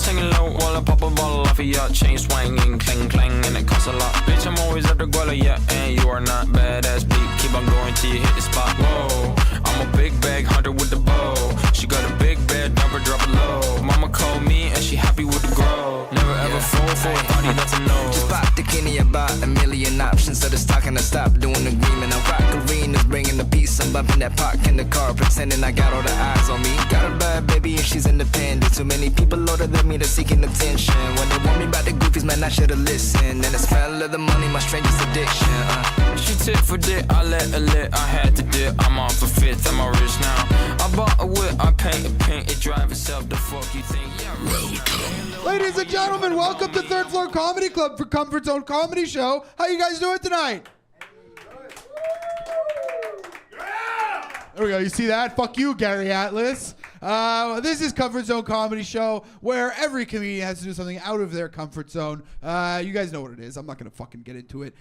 singing low while I pop a bottle off of your chain swinging, clang clang, and it costs a lot. Bitch, I'm always at the guala, yeah, and you are not badass beat. Keep on going till you hit the spot. Whoa, I'm a big bag hunter with the bow. She got a big bed, number drop it low. Mama called me and she happy with the grow. Never ever fall for a body that's a no. Just pop the Kenny about a million options. So this talking to stop doing agreement. I'm rock arenas, bringing the peace. I'm bumping that park in the car, pretending I got all the eyes on me. Got a bad baby and she's independent. Too many people older than me, they're seeking attention. When they want me about the goofies, man, I should've listened. And the smell of the money, my strangest addiction. She tit for dick, I let her lit. I had to dip, I'm off a fifth, I'm all rich now. I bought a whip, I paint a paint, it drive itself. The fuck you think? Yeah, welcome. Ladies and gentlemen, welcome to Third Floor Comedy Club for Comfort Zone Comedy Show. How you guys doing tonight? There we go. You see that? Fuck you, Gary Atlas. This is Comfort Zone Comedy Show, where every comedian has to do something out of their comfort zone. You guys know what it is. I'm not going to fucking get into it.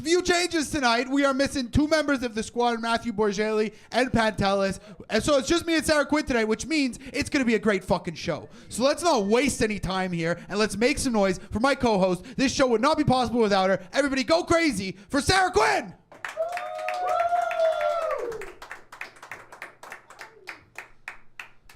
Few changes tonight. We are missing two members of the squad, Matthew Borgelli and Pantelis. And so it's just me and Sara Quinn tonight, which means it's going to be a great fucking show. So let's not waste any time here, and let's make some noise for my co-host. This show would not be possible without her. Everybody go crazy for Sara Quinn!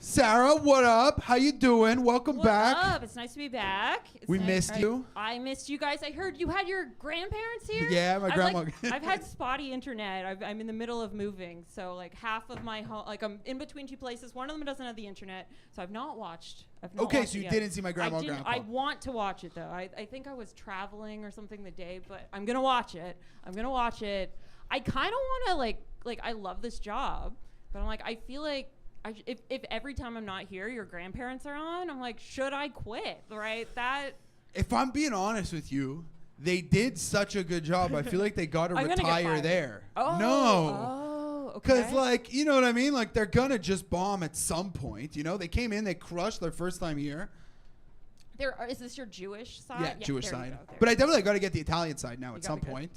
Sara, what up? How you doing? Welcome back. What's up? It's nice to be back. We missed you. I missed you guys. I heard you had your grandparents here. Yeah, my grandma. I've had spotty internet. I'm in the middle of moving, so like half of my home, like I'm in between two places. One of them doesn't have the internet, so I've not watched. Okay, so you didn't see my grandma and grandpa. I want to watch it though. I think I was traveling or something the day, but I'm gonna watch it. I kind of want to like I love this job, but I'm like I feel like. If every time I'm not here, your grandparents are on, I'm like, should I quit? Right? If I'm being honest with you, they did such a good job. I feel like they got to retire there. Oh. No. Okay. Because, like, you know what I mean? Like, they're going to just bomb at some point. You know, they came in, they crushed their first time here. Is this your Jewish side? Yeah, Jewish side. But I definitely got to get the Italian side now at some point.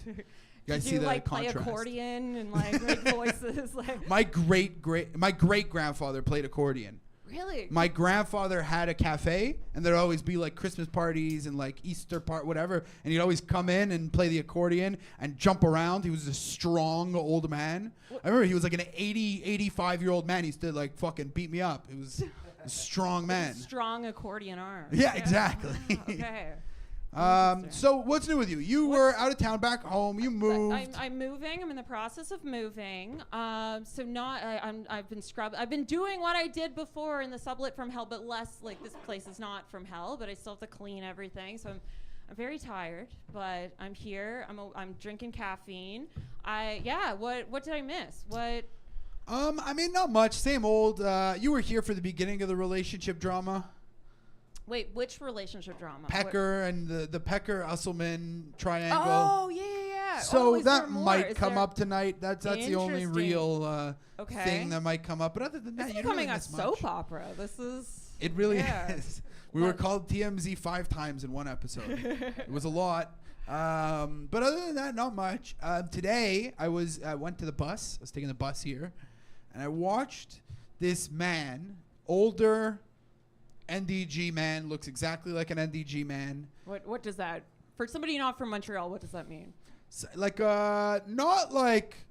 You guys see the like contrast. play accordion and like make voices? Like my great grandfather played accordion. Really? My grandfather had a cafe, and there'd always be like Christmas parties and like Easter whatever, and he'd always come in and play the accordion and jump around. He was a strong old man. I remember he was like an 85-year-old man. He used to like fucking beat me up. It was a strong man. Strong accordion arm. Yeah, exactly. Okay. So what's new with you? You were out of town, back home. You moved. I'm moving. I'm in the process of moving. I've been doing what I did before in the sublet from hell, but less like this place is not from hell, but I still have to clean everything. So I'm very tired, but I'm here. I'm drinking caffeine. What did I miss? What? I mean, not much. Same old. You were here for the beginning of the relationship drama. Wait, which relationship drama? Pecker and the Pecker-Usselman triangle. Oh, yeah. So that might come up tonight. That's the only real okay. thing that might come up. But other than that, it's you becoming don't really a soap opera. This is... It really is. We were called TMZ 5 times in one episode. It was a lot. But other than that, not much. Today, I went to the bus. I was taking the bus here. And I watched this man, older... NDG man, looks exactly like an NDG man. What does that, for somebody not from Montreal, what does that mean? So, like not like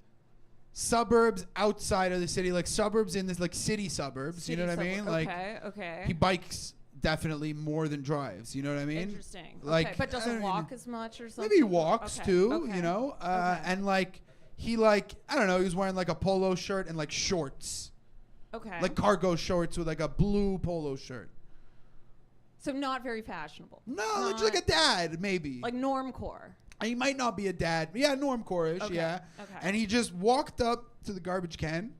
suburbs outside of the city, like suburbs in this like city suburbs. You know what I mean? Like okay. He bikes definitely more than drives. You know what I mean? Interesting. Like, okay. But doesn't walk as much or something. Maybe he walks too. Okay. You know, and like he like I don't know. He was wearing like a polo shirt and like shorts. Okay. Like cargo shorts with like a blue polo shirt. So not very fashionable. No, just like a dad, maybe. Like normcore. He might not be a dad, but yeah, normcore-ish, yeah. Okay. And he just walked up to the garbage can.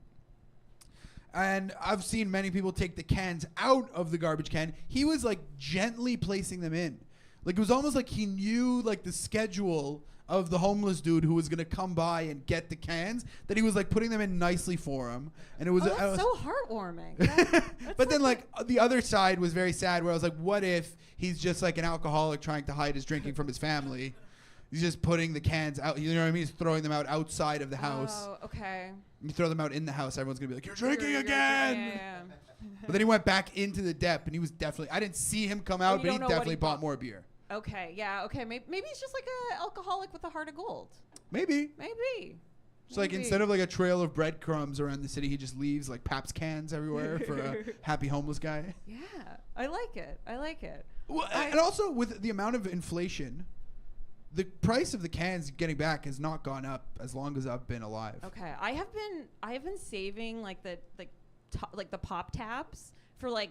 And I've seen many people take the cans out of the garbage can. He was like gently placing them in. Like it was almost like he knew like the schedule of the homeless dude who was going to come by and get the cans, that he was like putting them in nicely for him. And it was, that's so heartwarming. But then like the other side was very sad, where I was like, what if he's just like an alcoholic trying to hide his drinking from his family? He's just putting the cans out. You know what I mean? He's throwing them out outside of the house. Oh, okay. You throw them out in the house, everyone's gonna be like, "You're drinking again!" Yeah. But then he went back into the dep, and he was definitely. I didn't see him come out, you but he don't know what definitely he bought bought. more beer. Okay, yeah, okay. Maybe he's just like an alcoholic with a heart of gold. Maybe. Maybe. So like instead of like a trail of breadcrumbs around the city, he just leaves like Pabst cans everywhere for a happy homeless guy. Yeah, I like it. I like it. Well, and also with the amount of inflation, the price of the cans getting back has not gone up as long as I've been alive. Okay, I have been saving like the pop tabs for like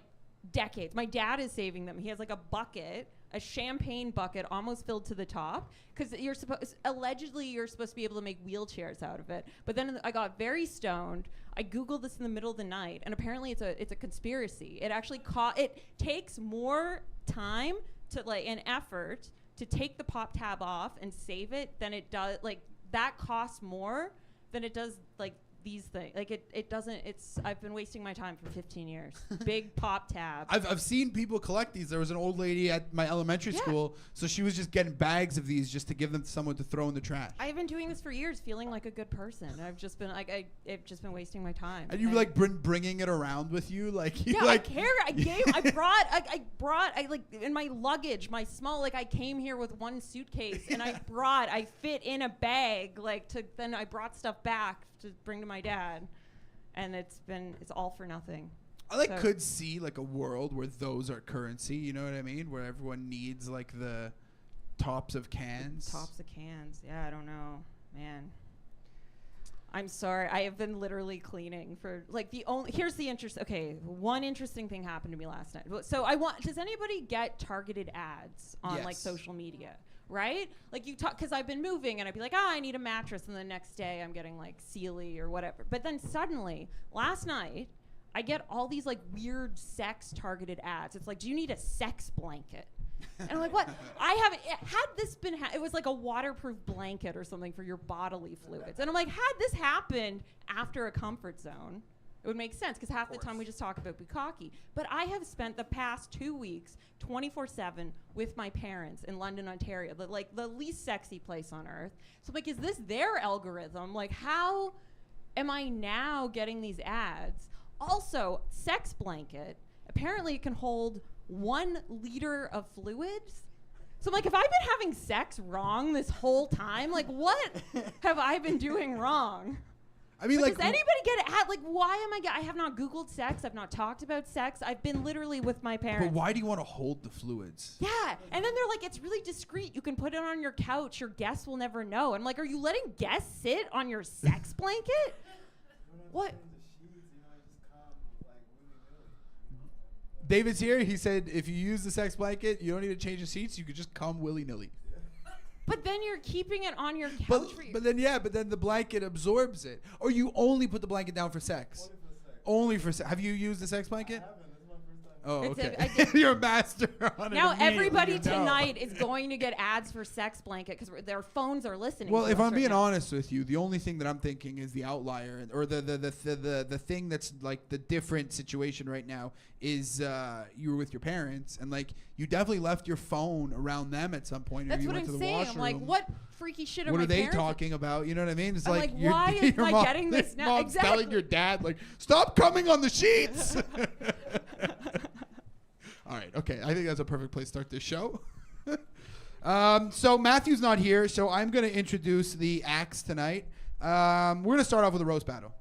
decades. My dad is saving them. He has like a bucket, a champagne bucket almost filled to the top, because you're supposed to be able to make wheelchairs out of it. But then I got very stoned. I googled this in the middle of the night, and apparently it's a conspiracy. It actually it takes more time to like an effort to take the pop tab off and save it than it does. Like that costs more than it does like these things. Like it doesn't. I've been wasting my time for 15 years. Big pop tab. I've seen people collect these. There was an old lady at my elementary school, so she was just getting bags of these just to give them to someone to throw in the trash. I've been doing this for years, feeling like a good person. I've just been like I've just been wasting my time. And you like bringing it around with you, like you I carry. I brought like in my luggage, my small I came here with one suitcase, and I fit in a bag then I brought stuff back to bring to my dad, and it's all for nothing. I could see like a world where those are currency, you know what I mean? Where everyone needs like the tops of cans. Tops of cans. Yeah, I don't know, man. I'm sorry. I have been literally cleaning for here's the interest. Okay, one interesting thing happened to me last night. So does anybody get targeted ads on like social media? Right? Like you talk, because I've been moving and I'd be like, I need a mattress. And the next day I'm getting like Sealy or whatever. But then suddenly, last night, I get all these like weird sex targeted ads. It's like, do you need a sex blanket? And I'm like, what? It was like a waterproof blanket or something for your bodily fluids. And I'm like, had this happened after a comfort zone, it would make sense, because half the time we just talk about bukkake. But I have spent the past 2 weeks 24/7 with my parents in London, Ontario, the least sexy place on earth. So I'm like, is this their algorithm? Like, how am I now getting these ads? Also, sex blanket, apparently it can hold 1 liter of fluids. So I'm like, have I been having sex wrong this whole time? Like, what have I been doing wrong? I mean, does anybody get it? Why am I have not Googled sex. I've not talked about sex. I've been literally with my parents. But why do you want to hold the fluids? Yeah. And then they're like, it's really discreet. You can put it on your couch. Your guests will never know. I'm like, are you letting guests sit on your sex blanket? What? David's here. He said if you use the sex blanket, you don't need to change the sheets. You could just come willy-nilly. But then you're keeping it on your couch. But then the blanket absorbs it. Or you only put the blanket down for sex. Only for sex. Have you used the sex blanket? Oh, okay. You're a master on it. Now everybody tonight is going to get ads for sex blanket because their phones are listening. Well, to if us I'm right being now. honest with you, the only thing that I'm thinking is the outlier, or the thing that's like the different situation right now is you were with your parents, and like you definitely left your phone around them at some point. That's or you what went I'm to the saying. washroom. I'm like, what freaky shit are What my are they parents talking about? You know what I mean? It's I'm like, your why am I mom, getting this now? Mom's Exactly. telling your dad, like, stop coming on the sheets. All right, okay. I think that's a perfect place to start this show. So Matthew's not here, so I'm going to introduce the acts tonight. We're going to start off with a roast battle.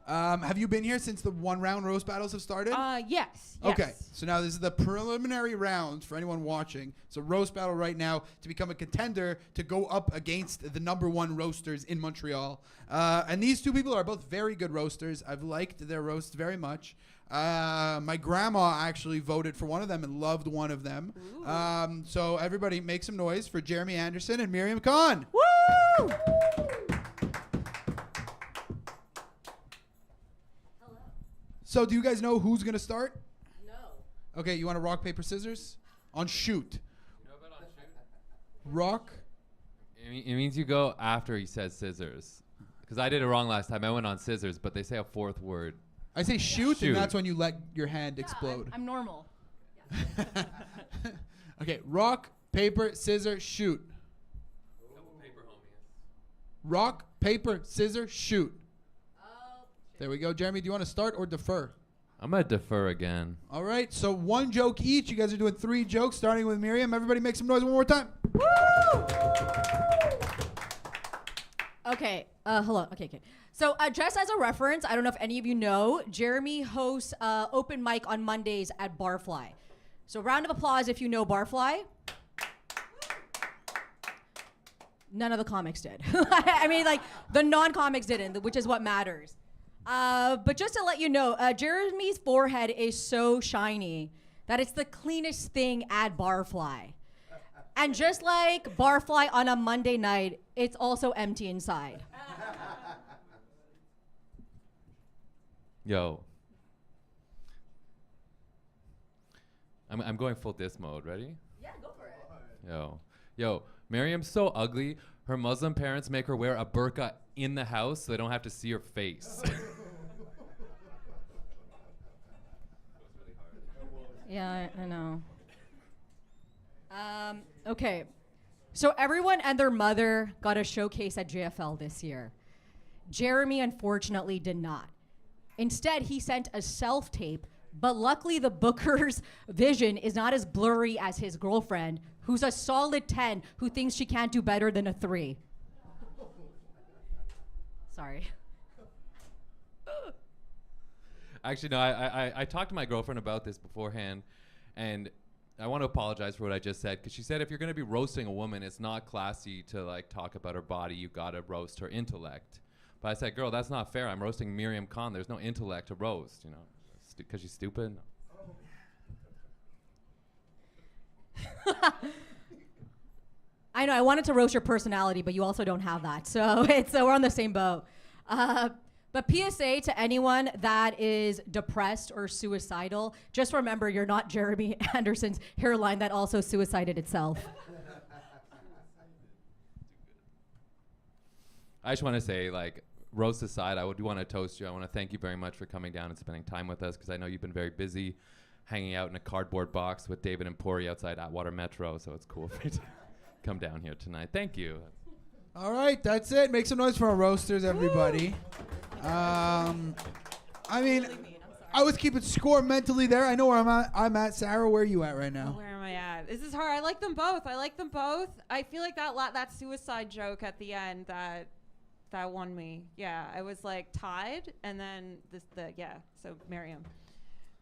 Have you been here since the 1-round roast battles have started? Yes. Okay, so now this is the preliminary rounds for anyone watching. It's a roast battle right now to become a contender to go up against the #1 roasters in Montreal. And these two people are both very good roasters. I've liked their roasts very much. My grandma actually voted for one of them and loved one of them. So everybody make some noise for Jeremy Anderson and Miriam Khan. Woo! So do you guys know who's going to start? No. Okay, you want to rock, paper, scissors? On shoot. You know about on shoot? Rock. It means you go after he says scissors. Because I did it wrong last time. I went on scissors, but they say a 4th word. I say shoot, Shoot. and that's when you let your hand explode. I'm normal. Okay, rock, paper, scissors, shoot. Rock, paper, scissors, shoot. There we go. Jeremy, do you want to start or defer? I'm gonna defer again. All right, so 1 joke each. You guys are doing 3 jokes, starting with Miriam. Everybody make some noise one more time. Okay. Hello. Okay. So just as a reference, I don't know if any of you know, Jeremy hosts open mic on Mondays at Barfly. So round of applause if you know Barfly. None of the comics did. I mean, like, the non-comics didn't, which is what matters. But just to let you know, Jeremy's forehead is so shiny that it's the cleanest thing at Barfly. And just like Barfly on a Monday night, it's also empty inside. Yo. I'm going full diss mode. Ready? Yeah, go for it. Yo. Miriam's so ugly. Her Muslim parents make her wear a burqa in the house so they don't have to see her face. Yeah, I know. Okay. So everyone and their mother got a showcase at JFL this year. Jeremy, unfortunately, did not. Instead, he sent a self-tape, but luckily the booker's vision is not as blurry as his girlfriend, who's a solid 10, who thinks she can't do better than a 3. Sorry. Actually, no, I talked to my girlfriend about this beforehand, and I want to apologize for what I just said, because she said if you're going to be roasting a woman, it's not classy to like talk about her body. You got to roast her intellect. But I said, girl, that's not fair. I'm roasting Miriam Khan. There's no intellect to roast, you know, because she's stupid. I know, I wanted to roast your personality, but you also don't have that. So we're on the same boat. But PSA to anyone that is depressed or suicidal, just remember you're not Jeremy Anderson's hairline that also suicided itself. I just want to say, like, roast aside, I would want to toast you. I want to thank you very much for coming down and spending time with us, because I know you've been very busy hanging out in a cardboard box with David and Pori outside Atwater Metro, so it's cool for you to come down here tonight. Thank you. All right, that's it. Make some noise for our roasters, everybody. I mean, I was keeping score mentally there. I know where I'm at. Sarah, where are you at right now? Where am I at? This is hard. I like them both. I feel like that suicide joke at the end that won me. Yeah, I was like tied, and then so Miriam,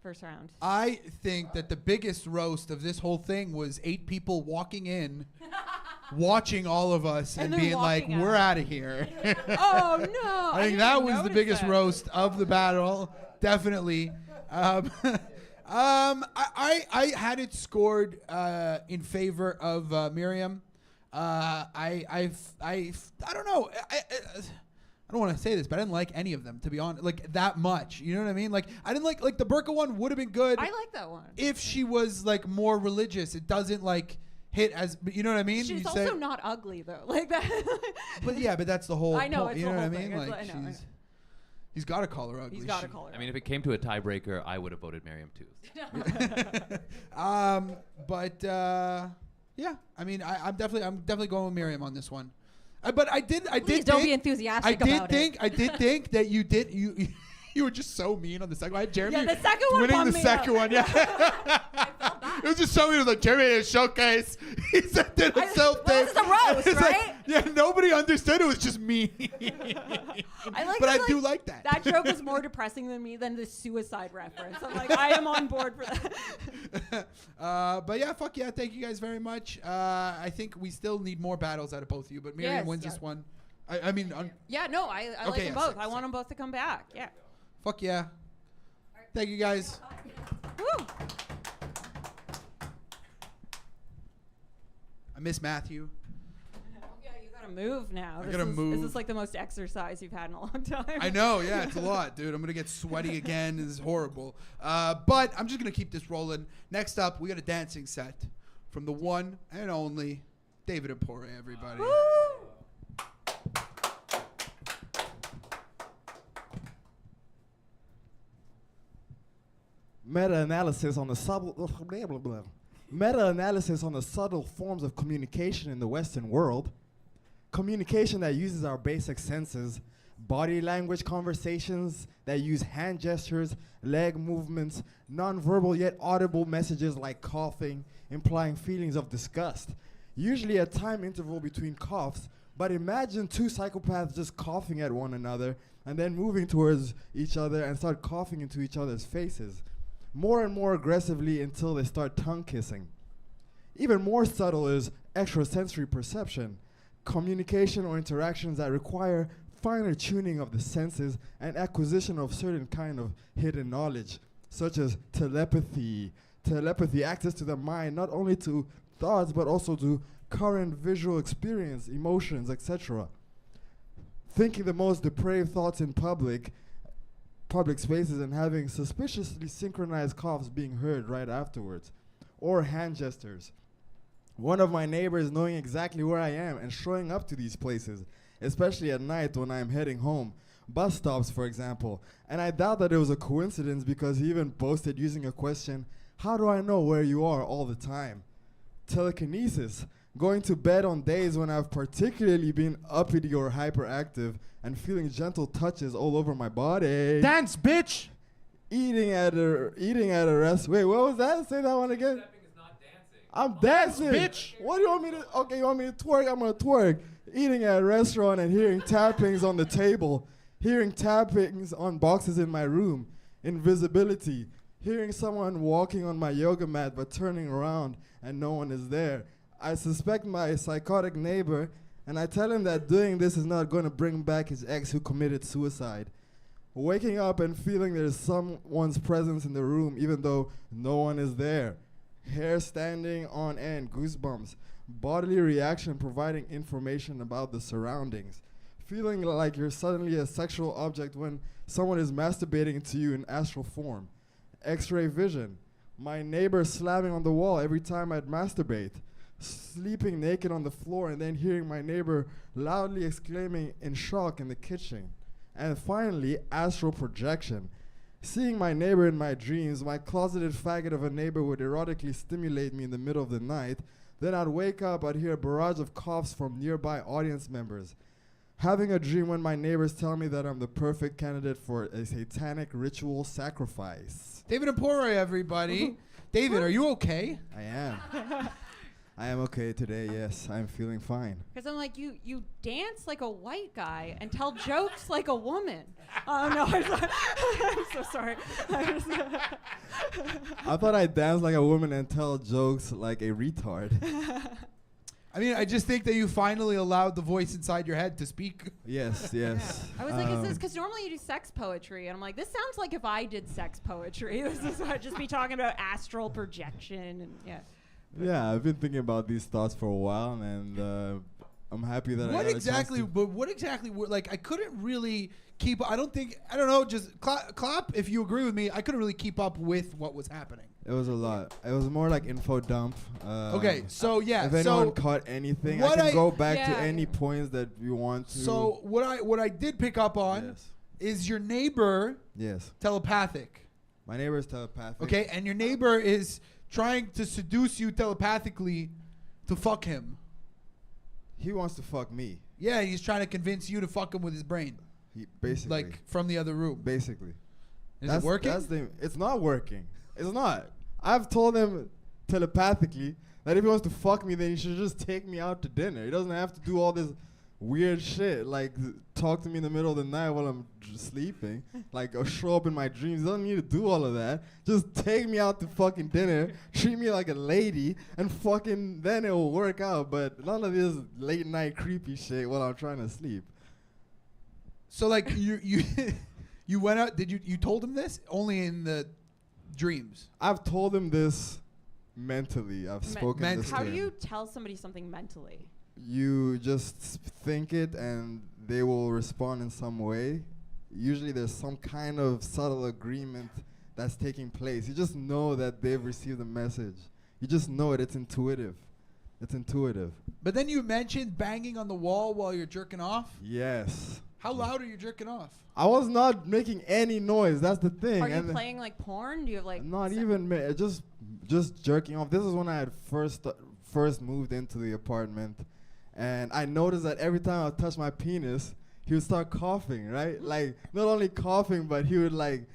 first round. I think that the biggest roast of this whole thing was 8 people walking in, watching all of us and being like, we're out of here. Oh no. I think that was the biggest roast of the battle, definitely. I had it scored in favor of Miriam. I don't know. I don't want to say this, but I didn't like any of them, to be honest, like that much. You know what I mean? Like I didn't like the burqa one would have been good. I like that one. If she was like more religious, it doesn't like hit as, but you know what I mean? She's you also not ugly though, like that. But yeah, but that's the whole. I know, point, it's you the know whole what I mean? thing. Like I know. he's got to call her ugly. He's got to call her. I mean, if it came to a tiebreaker, I would have voted Miriam too. Yeah. I mean, I'm definitely going with Miriam on this one. But I did Please don't be enthusiastic about it. I did think that you were just so mean on the second one. I had Jeremy Yeah, the second one winning bummed the me second out. one. Yeah. It was just so mean. It was like, Jeremy had a showcase. He said that himself. Well, this is a roast, It's like, right? yeah, nobody understood. It was just me. But I do like that. That joke was more depressing than me than the suicide reference. I'm like, I am on board for that. But yeah, fuck yeah. Thank you guys very much. I think we still need more battles out of both of you, but Miriam wins this one. I mean, Yeah, no, I like them both. I want them both to come back. Yeah. fuck yeah. Thank you guys. Woo. I miss Matthew. Yeah, you gotta move now. I gotta move. This is like the most exercise you've had in a long time. I know, yeah, it's a lot, dude. I'm gonna get sweaty again. This is horrible. But I'm just gonna keep this rolling. Next up, we got a dancing set from the one and only David and Pore, everybody. Woo. Meta-analysis on the subtle forms of communication in the Western world. Communication that uses our basic senses, body language conversations that use hand gestures, leg movements, nonverbal yet audible messages like coughing, implying feelings of disgust. Usually a time interval between coughs, but imagine two psychopaths just coughing at one another and then moving towards each other and start coughing into each other's faces, more and more aggressively until they start tongue kissing. Even more subtle is extrasensory perception, communication or interactions that require finer tuning of the senses and acquisition of certain kind of hidden knowledge, such as telepathy. Telepathy, access to the mind, not only to thoughts, but also to current visual experience, emotions, etc. Thinking the most depraved thoughts in public spaces and having suspiciously synchronized coughs being heard right afterwards, or hand gestures. One of my neighbors knowing exactly where I am and showing up to these places, especially at night when I'm heading home. Bus stops, for example. And I doubt that it was a coincidence because he even boasted using a question, "How do I know where you are all the time?" Telekinesis, going to bed on days when I've particularly been uppity or hyperactive and feeling gentle touches all over my body. Dance, bitch! Eating at a rest. Wait, what was that? Say that one again. I'm dancing. Bitch. What do you want me to? Okay, you want me to twerk? I'm gonna twerk. Eating at a restaurant and hearing tappings on the table, hearing tappings on boxes in my room, invisibility, hearing someone walking on my yoga mat but turning around and no one is there. I suspect my psychotic neighbor, and I tell him that doing this is not going to bring back his ex who committed suicide. Waking up and feeling there's someone's presence in the room even though no one is there. Hair standing on end, goosebumps. Bodily reaction providing information about the surroundings. Feeling like you're suddenly a sexual object when someone is masturbating to you in astral form. X-ray vision. My neighbor slamming on the wall every time I'd masturbate. Sleeping naked on the floor and then hearing my neighbor loudly exclaiming in shock in the kitchen. And finally, astral projection. Seeing my neighbor in my dreams, my closeted faggot of a neighbor would erotically stimulate me in the middle of the night. Then I'd wake up, I'd hear a barrage of coughs from nearby audience members. Having a dream when my neighbors tell me that I'm the perfect candidate for a satanic ritual sacrifice. David Empore, everybody. David, are you okay? I am. I am okay today, yes. I'm feeling fine. Because I'm like, you dance like a white guy and tell jokes like a woman. Oh, no, I'm so sorry. I thought I danced like a woman and tell jokes like a retard. I mean, I just think that you finally allowed the voice inside your head to speak. Yes, yes. I was like, is this because normally you do sex poetry? And I'm like, this sounds like if I did sex poetry. This is I'd just be talking about astral projection and yeah. Yeah, I've been thinking about these thoughts for a while, and I'm happy that What exactly? Like, I couldn't really keep. I don't know. Just clap if you agree with me. I couldn't really keep up with what was happening. It was a lot. It was more like info dump. Okay, so yeah. If anyone caught anything, I can go back to any points that you want to. So what I did pick up on is your neighbor. Yes. Telepathic. My neighbor is telepathic. Okay, and your neighbor is trying to seduce you telepathically to fuck him. He wants to fuck me. Yeah, he's trying to convince you to fuck him with his brain. He basically. Like from the other room. Basically. Is it working? It's not working. It's not. I've told him telepathically that if he wants to fuck me, then he should just take me out to dinner. He doesn't have to do all this weird shit, like talk to me in the middle of the night while I'm sleeping, like or show up in my dreams. He doesn't need to do all of that. Just take me out to fucking dinner, treat me like a lady, and fucking then it will work out. But none of this late night creepy shit while I'm trying to sleep. So like you went out. Did you told him this only in the dreams? I've told him this mentally. I've spoken this to him. How do you tell somebody something mentally? You just think it and they will respond in some way. Usually there's some kind of subtle agreement that's taking place. You just know that they've received the message. You just know it. It's intuitive. It's intuitive. But then you mentioned banging on the wall while you're jerking off. Yes. How loud are you jerking off? I was not making any noise. That's the thing. Are you playing like porn? Do you have like? Not even just jerking off. This is when I had first moved into the apartment. And I noticed that every time I touched my penis, he would start coughing, right? Like, not only coughing, but he would, like,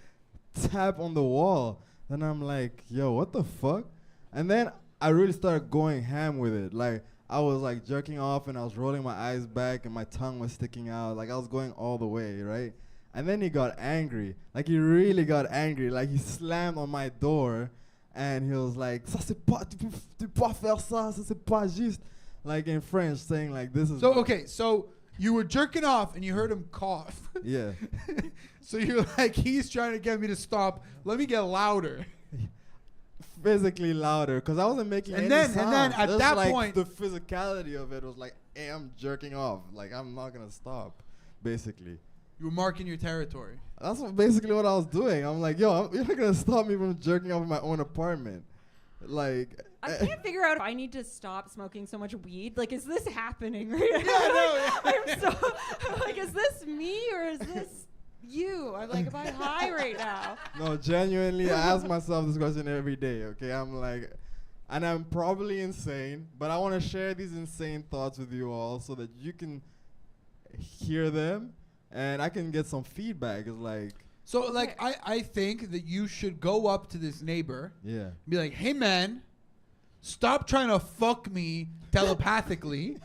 tap on the wall. And I'm like, yo, what the fuck? And then I really started going ham with it. Like, I was, like, jerking off, and I was rolling my eyes back, and my tongue was sticking out. Like, I was going all the way, right? And then he got angry. Like, he really got angry. Like, he slammed on my door, and he was like, ça c'est pas, tu peux pas faire ça, ça c'est pas juste. Like, in French, saying, like, this is... So, okay, so you were jerking off, and you heard him cough. Yeah. So you're like, he's trying to get me to stop. Let me get louder. Physically louder, because I wasn't making And any then- sound. and then at Just that like point- the physicality of it was like, hey, I'm jerking off. Like, I'm not going to stop, basically. You were marking your territory. That's basically what I was doing. I'm like, yo, you're not going to stop me from jerking off in my own apartment. Like... I can't figure out if I need to stop smoking so much weed. Like, is this happening right now? Yeah, I'm so like, is this me or is this you? I'm like, am I high right now? No, genuinely, I ask myself this question every day, okay? I'm like, and I'm probably insane, but I want to share these insane thoughts with you all so that you can hear them and I can get some feedback. It's like, So, like, I think that you should go up to this neighbor yeah. and be like, hey, man, stop trying to fuck me telepathically.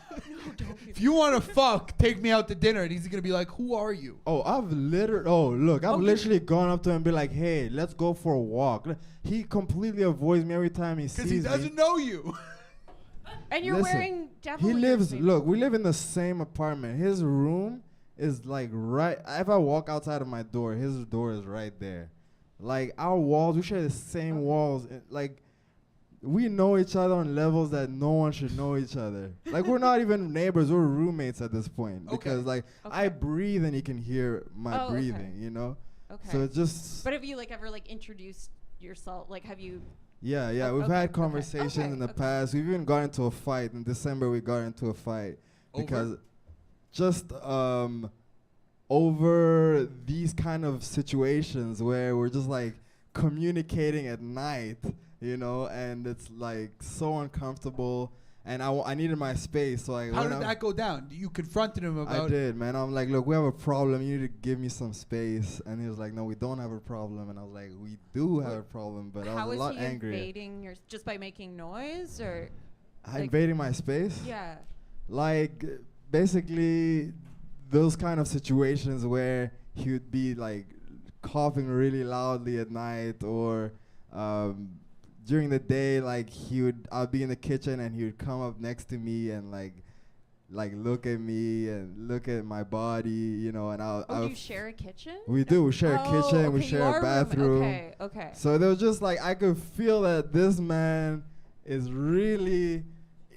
If you want to fuck, take me out to dinner. And he's going to be like, who are you? Oh, I've literally gone up to him and be like, hey, let's go for a walk. He completely avoids me every time he sees Because he me. doesn't know you. And you're Listen, wearing devil He ears, lives, baby. look, we live in the same apartment. His room is like right, if I walk outside of my door, his door is right there. Like, our walls, we share the same walls. Like, we know each other on levels that no one should know each other. Like, we're not even neighbors, we're roommates at this point. Okay. Because, like, I breathe and he can hear my breathing, you know? Okay. So it's just... But have you, like, ever, like, introduced yourself? Like, have you... Yeah, Oh, we've okay, had okay, conversations okay, in the okay. past. We've even got into a fight. In December, we got into a fight. Because just over these kind of situations where we're just, like, communicating at night, you know, and it's, like, so uncomfortable. And I needed my space, so I... How did that go down? You confronted him about I did, man. I'm like, look, we have a problem. You need to give me some space. And he was like, no, we don't have a problem. And I was like, we do have a problem, but I How was is a lot he angrier. invading your... Just by making noise, or... Invading my space? Yeah. Like, basically, those kind of situations where he would be, like, coughing really loudly at night, or during the day, like, I'd be in the kitchen and he would come up next to me and, like look at me and look at my body, you know, and I'll... do you share a kitchen? We do. We share a kitchen. We okay, you share are a bathroom. Okay. So there was just, like, I could feel that this man is really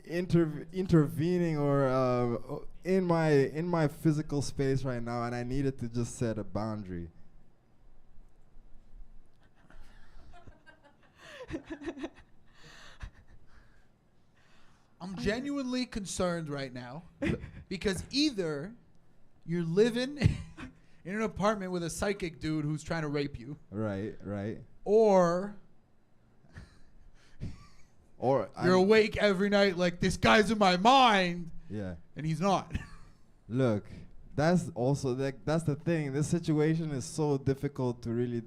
intervening or in my physical space right now, and I needed to just set a boundary. I'm genuinely concerned right now because either you're living in an apartment with a psychic dude who's trying to rape you, Right. or Or you're awake every night like, this guy's in my mind, Yeah. and he's not. Look, that's also that's the thing. This situation is so difficult to really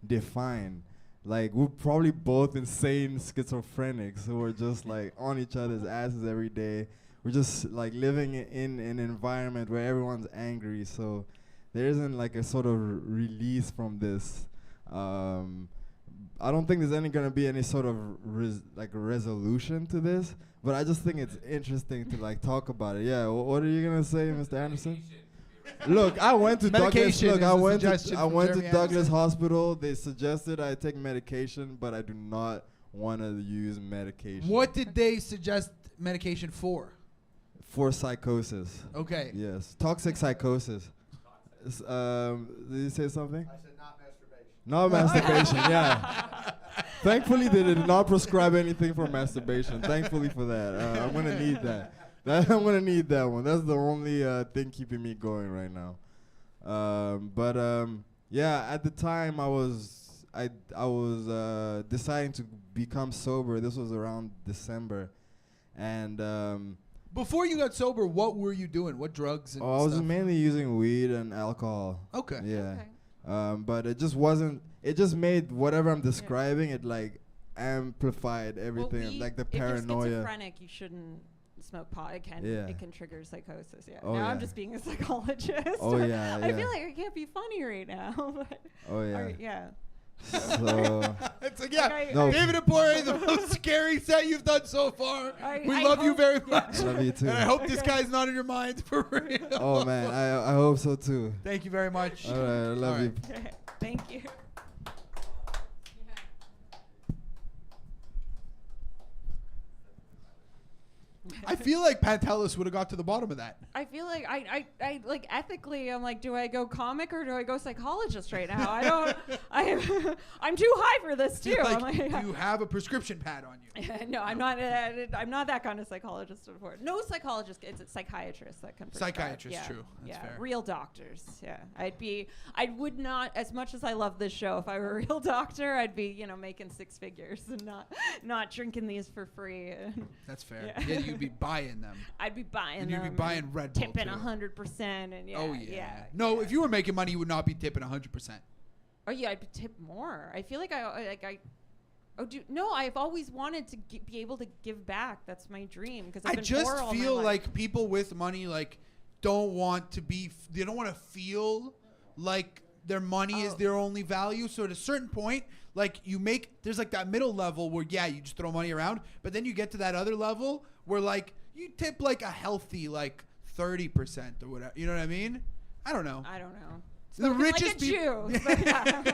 define. Like, we're probably both insane schizophrenics who are just, like, on each other's asses every day. We're just, like, living in an environment where everyone's angry, so there isn't, like, a sort of release from this. I don't think there's gonna be any sort of resolution to this, but I just think it's interesting to, like, talk about it. Yeah, what are you gonna say, Mr. Anderson? Look, I went to Douglas. Medication Look, is I the went suggestion to from Douglas Jeremy Anderson. Hospital. They suggested I take medication, but I do not want to use medication. What did they suggest medication for? For psychosis. Okay. Yes, toxic psychosis. Did you say something? I said not masturbation. Not masturbation. Yeah. Thankfully, they did not prescribe anything for masturbation. Thankfully for that. I'm gonna need that. I'm gonna need that one. That's the only thing keeping me going right now. Yeah, at the time I was deciding to become sober. This was around December, and Before you got sober, what were you doing? What drugs and I was stuff? mainly using weed and alcohol. Okay. Yeah. Okay. But it just wasn't. It just made whatever I'm describing. It like amplified everything, Well, like the If you're paranoia. schizophrenic, you shouldn't smoke pot. It can Yeah. trigger psychosis. Yeah. Oh, now I'm yeah. just being a psychologist. Oh, yeah, I yeah. feel like I can't be funny right now. But Oh yeah. yeah. So It's like, yeah, Like, No. David and Poirier, the most scary set you've done so far. We love you hope- very yeah. much. love you too. And I hope this guy's not in your mind for real. Oh man, I hope so too. Thank you very much. All right, I love All you. right. Thank you. I feel like Pantelis would have got to the bottom of that. I feel like I like ethically I'm like, do I go comic or do I go psychologist right now? I don't I'm too high for this too. I'm Like, like, do you have a prescription pad on you? no, I'm not that kind of psychologist. No psychologist. It's a psychiatrist that can prescribe. Psychiatrist, yeah. true. That's yeah, fair. real doctors. Yeah, I would not, as much as I love this show, if I were a real doctor, I'd be, making six figures and not drinking these for free. That's fair. Yeah. Yeah, you'd be buying them. I'd be buying And them. you'd be buying Red Bull tipping too. 100%, and yeah. Oh yeah. yeah. No, if you were making money, you would not be tipping 100%. Oh yeah, I'd tip more. I feel like I've always wanted to be able to give back. That's my dream because I just feel like people with money don't want to be. They don't want to feel like their money is their only value. So at a certain point, there's that middle level where you just throw money around, but then you get to that other level where you tip a healthy 30% or whatever. You know what I mean? I don't know. The richest people. Jew. Yeah.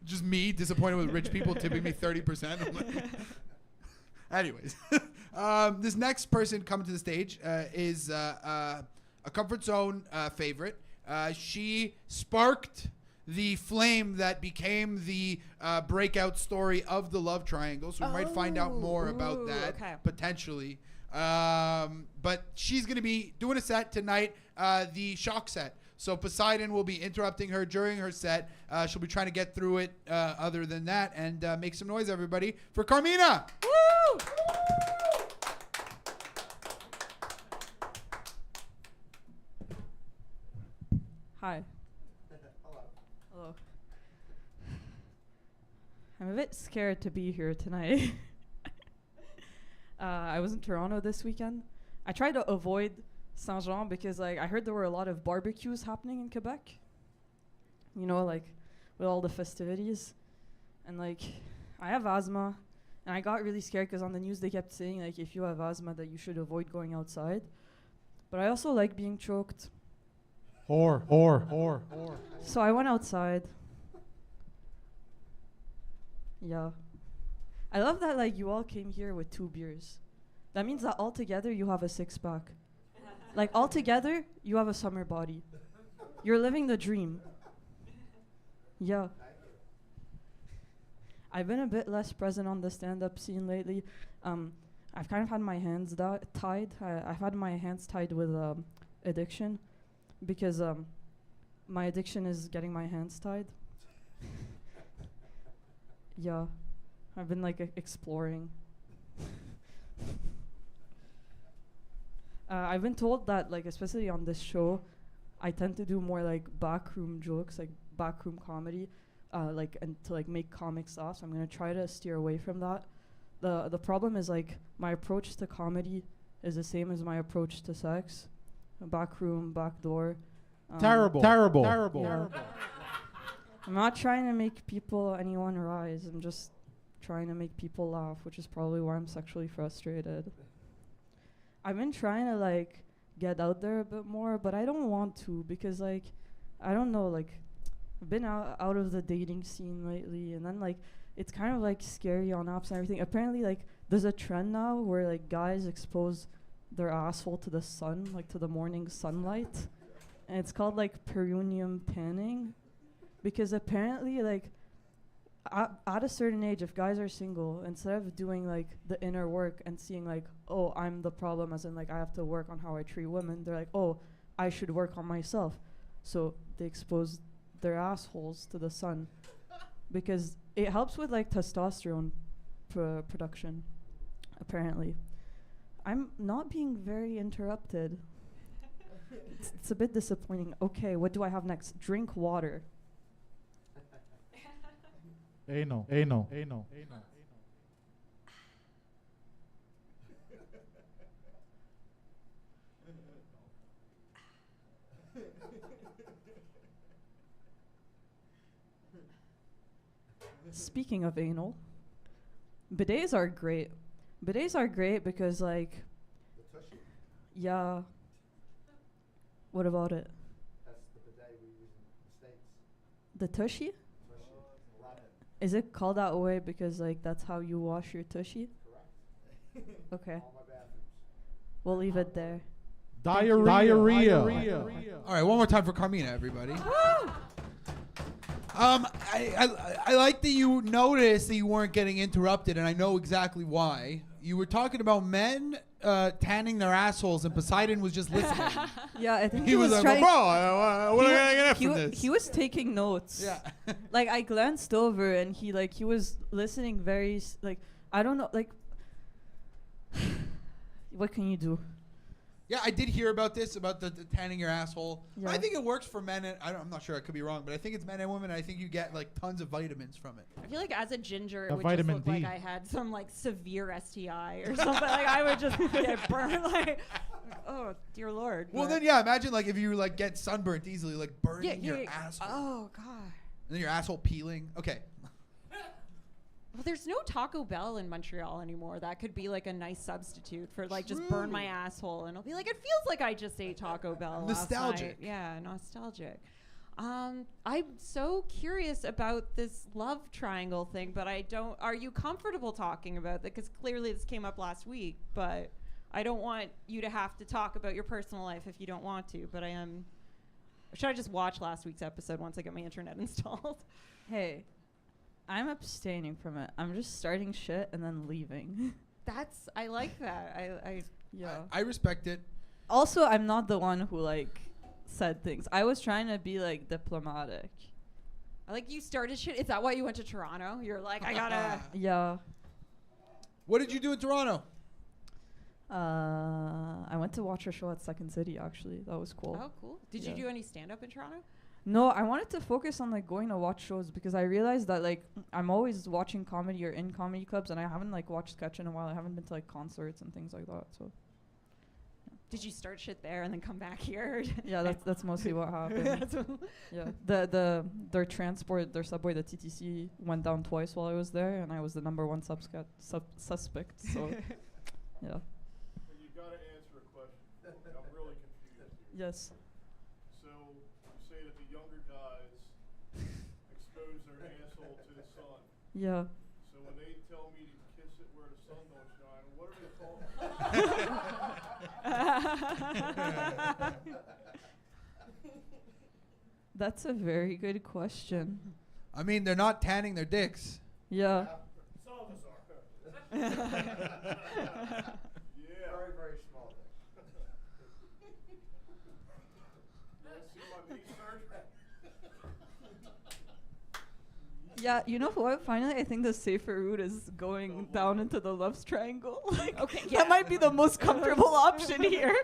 Just me disappointed with rich people tipping me 30%. Anyways, this next person coming to the stage is a comfort zone favorite. She sparked the flame that became the breakout story of the love triangle. So we might find out more about that potentially. But she's going to be doing a set tonight, the shock set. So Poseidon will be interrupting her during her set. She'll be trying to get through it other than that. And make some noise, everybody, for Carmina. Woo! Hi. Hello. I'm a bit scared to be here tonight. I was in Toronto this weekend. I tried to avoid Saint-Jean because I heard there were a lot of barbecues happening in Quebec. With all the festivities. And I have asthma. And I got really scared because on the news they kept saying if you have asthma that you should avoid going outside. But I also like being choked. Whore. So I went outside. Yeah. I love that you all came here with 2 beers. That means that all together you have a 6-pack. All together you have a summer body. You're living the dream. Yeah. I've been a bit less present on the stand-up scene lately. I've kind of had my hands tied. I've had my hands tied with addiction. Because my addiction is getting my hands tied. Yeah, I've been exploring. I've been told that especially on this show, I tend to do more backroom jokes, backroom comedy, and to make comics laugh. So I'm gonna try to steer away from that. The problem is my approach to comedy is the same as my approach to sex. Back room, back door. Terrible. Yeah. I'm not trying to make anyone rise. I'm just trying to make people laugh, which is probably why I'm sexually frustrated. I've been trying to get out there a bit more, but I don't want to because I don't know, I've been out of the dating scene lately, and then it's kind of scary on apps and everything. Apparently there's a trend now where guys expose their asshole to the sun, to the morning sunlight. And it's called perineum tanning. Because apparently at a certain age, if guys are single, instead of doing the inner work and seeing oh, I'm the problem, as in I have to work on how I treat women, they're oh, I should work on myself. So they expose their assholes to the sun. Because it helps with testosterone production, apparently. I'm not being very interrupted. It's a bit disappointing. Okay, what do I have next? Drink water. Anal. Speaking of anal, bidets are great. Bidets are great because, like, yeah. What about it? That's the bidet we use in the States. The tushy? Is it called that way because, like, that's how you wash your tushy? Correct. Okay, All my bathrooms. we'll leave it there. Diarrhea. All right, one more time for Carmina, everybody. I like that you noticed that you weren't getting interrupted, and I know exactly why. You were talking about men tanning their assholes, and Poseidon was just listening. Yeah, I think He was like, trying. bro, what am I gonna get he, from wa- this? he was taking notes. Yeah. Like, I glanced over and he was listening very like, I don't know, like, what can you do? Yeah, I did hear about this, about the tanning your asshole. Yeah. I think it works for men. And I'm not sure. I could be wrong, but I think it's men and women. And I think you get like tons of vitamins from it. I feel like as a ginger, A it would just vitamin look D. like I had some like severe STI or something. Like I would just get burned. Like, oh dear Lord. Well, But- then yeah, imagine like if you like get sunburnt easily, like burning yeah, your yeah. asshole, Oh God. and then your asshole peeling. Okay. Well, there's no Taco Bell in Montreal anymore. That could be like a nice substitute for like just burn my asshole, and I'll be like, it feels like I just ate Taco Bell. last Nostalgic. night. Yeah, nostalgic. I'm so curious about this love triangle thing, but I don't. Are you comfortable talking about that? Because clearly this came up last week, but I don't want you to have to talk about your personal life if you don't want to. But I am. Should I just watch last week's episode once I get my internet installed? Hey, I'm abstaining from it. I'm just starting shit and then leaving. I like that. Yeah. I respect it. Also, I'm not the one who, like, said things. I was trying to be, like, diplomatic. I like you started shit. Is that why you went to Toronto? You're like, I gotta. Yeah. What did you do in Toronto? I went to watch a show at Second City, actually. That was cool. Oh, cool. Did you Yeah. do any stand up in Toronto? No, I wanted to focus on, like, going to watch shows because I realized that, like, I'm always watching comedy or in comedy clubs, and I haven't, like, watched sketch in a while. I haven't been to, like, concerts and things like that, so. Did you start shit there and then come back here? Yeah, that's mostly what happened. That's what- Yeah, their transport, their subway, the TTC went down twice while I was there, and I was the number one suspect. So, yeah. You gotta answer a question. I'm really confused. Yes. So you say that the younger guys expose their asshole to the sun. Yeah. So when they tell me to kiss it where the sun don't shine, what are they called? That's a very good question. I mean, they're not tanning their dicks. Yeah. Some of us are. Yeah. Very, very small. You wanna see my knee surgery? Yeah, you know what? Finally, I think the safer route is going down into the love triangle. Like, Okay, that might be the most comfortable option here.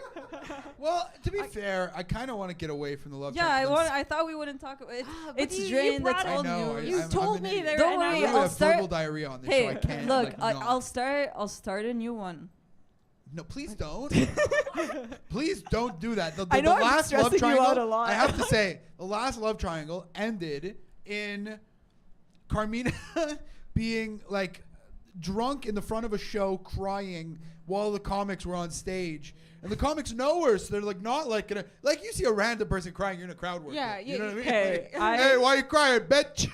Well, to be fair, I kind of want to get away from the love. Yeah, triangle. I thought we wouldn't talk about it. But It's you drained. That's brought it all I know, news. You I'm told an me idiot. there. Don't and I worry, We was- I'll have start- verbal diarrhea on this, Hey, so I can't. look, like, I, not. I'll start a new one. No, please don't. Please don't do that. The I know I'm last love stressing you triangle, out a lot. I have to say, the last love triangle ended in Carmina being like drunk in the front of a show crying while the comics were on stage. And the comics know her, so they're like not like gonna like you see a random person crying, you're in a crowd work. Yeah, you know what I mean? Hey, Like, hey, why you crying, bitch?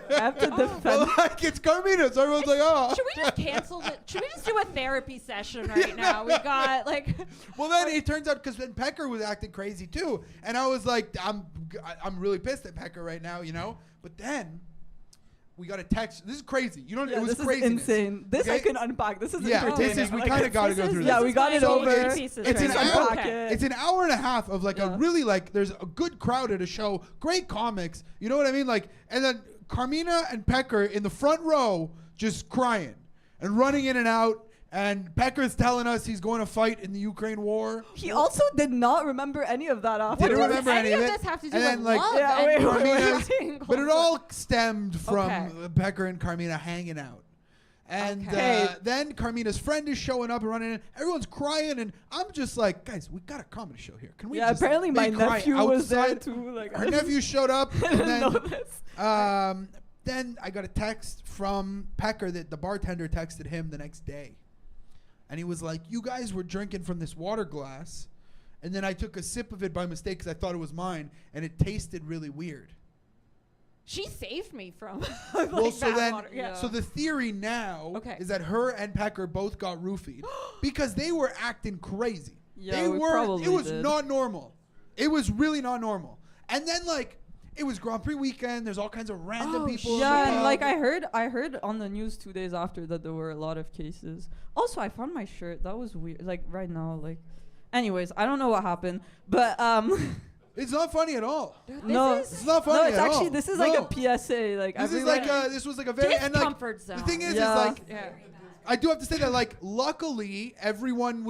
I have to defend. Like it's Carmina, so everyone's like, oh. Should we just cancel it? Should we just do a therapy session right now? We got like. Well, then it turns out because then Pecker was acting crazy too, and I was like, I'm really pissed at Pecker right now, you know. But then we got a text. This is crazy. You don't. Yeah, it was this craziness. is insane. This I Okay? can unpack. This is Yeah, entertaining. this is. We Like, kind of got to this go is- through this Yeah, this. we got it So over. it's an Please hour. unpack it. It's an hour and a half of like a Yeah. really like. There's a good crowd at a show. Great comics. You know what I mean? Like, and then Carmina and Pecker in the front row just crying and running in and out. And Pecker's telling us he's going to fight in the Ukraine war. He also did not remember any of that after. Didn't remember any of it. this have to do And with then, like, love? Yeah, and wait, Carmina's- being but it close? all stemmed from Okay. Pecker and Carmina hanging out. And Okay. then Carmina's friend is showing up and running in. Everyone's crying, and I'm just like, guys, we got a comedy show here. Can we? Yeah, just apparently my make cry nephew was there outside? too. Like, Her nephew showed up, I and didn't know this. then I got a text from Pecker that the bartender texted him the next day. And he was like, you guys were drinking from this water glass, and then I took a sip of it by mistake because I thought it was mine, and it tasted really weird. She saved me from like Well, so bad then, water. Yeah. so the theory now Okay. is that her and Pecker both got roofied because they were acting crazy. Yeah, They we were. probably It was did. not normal. It was really not normal. And then like, it was Grand Prix weekend. There's all kinds of random people. in the Yeah, and pub. like I heard on the news 2 days after that there were a lot of cases. Also, I found my shirt. That was weird. Like right now, like. Anyways, I don't know what happened, but It's not funny at all. no, It's not funny no, it's at actually all. this is No. like a PSA. Like This is everyone- like this was like a very and like Discomfort zone. the thing is Yeah. like Yeah. I do have to say that like luckily everyone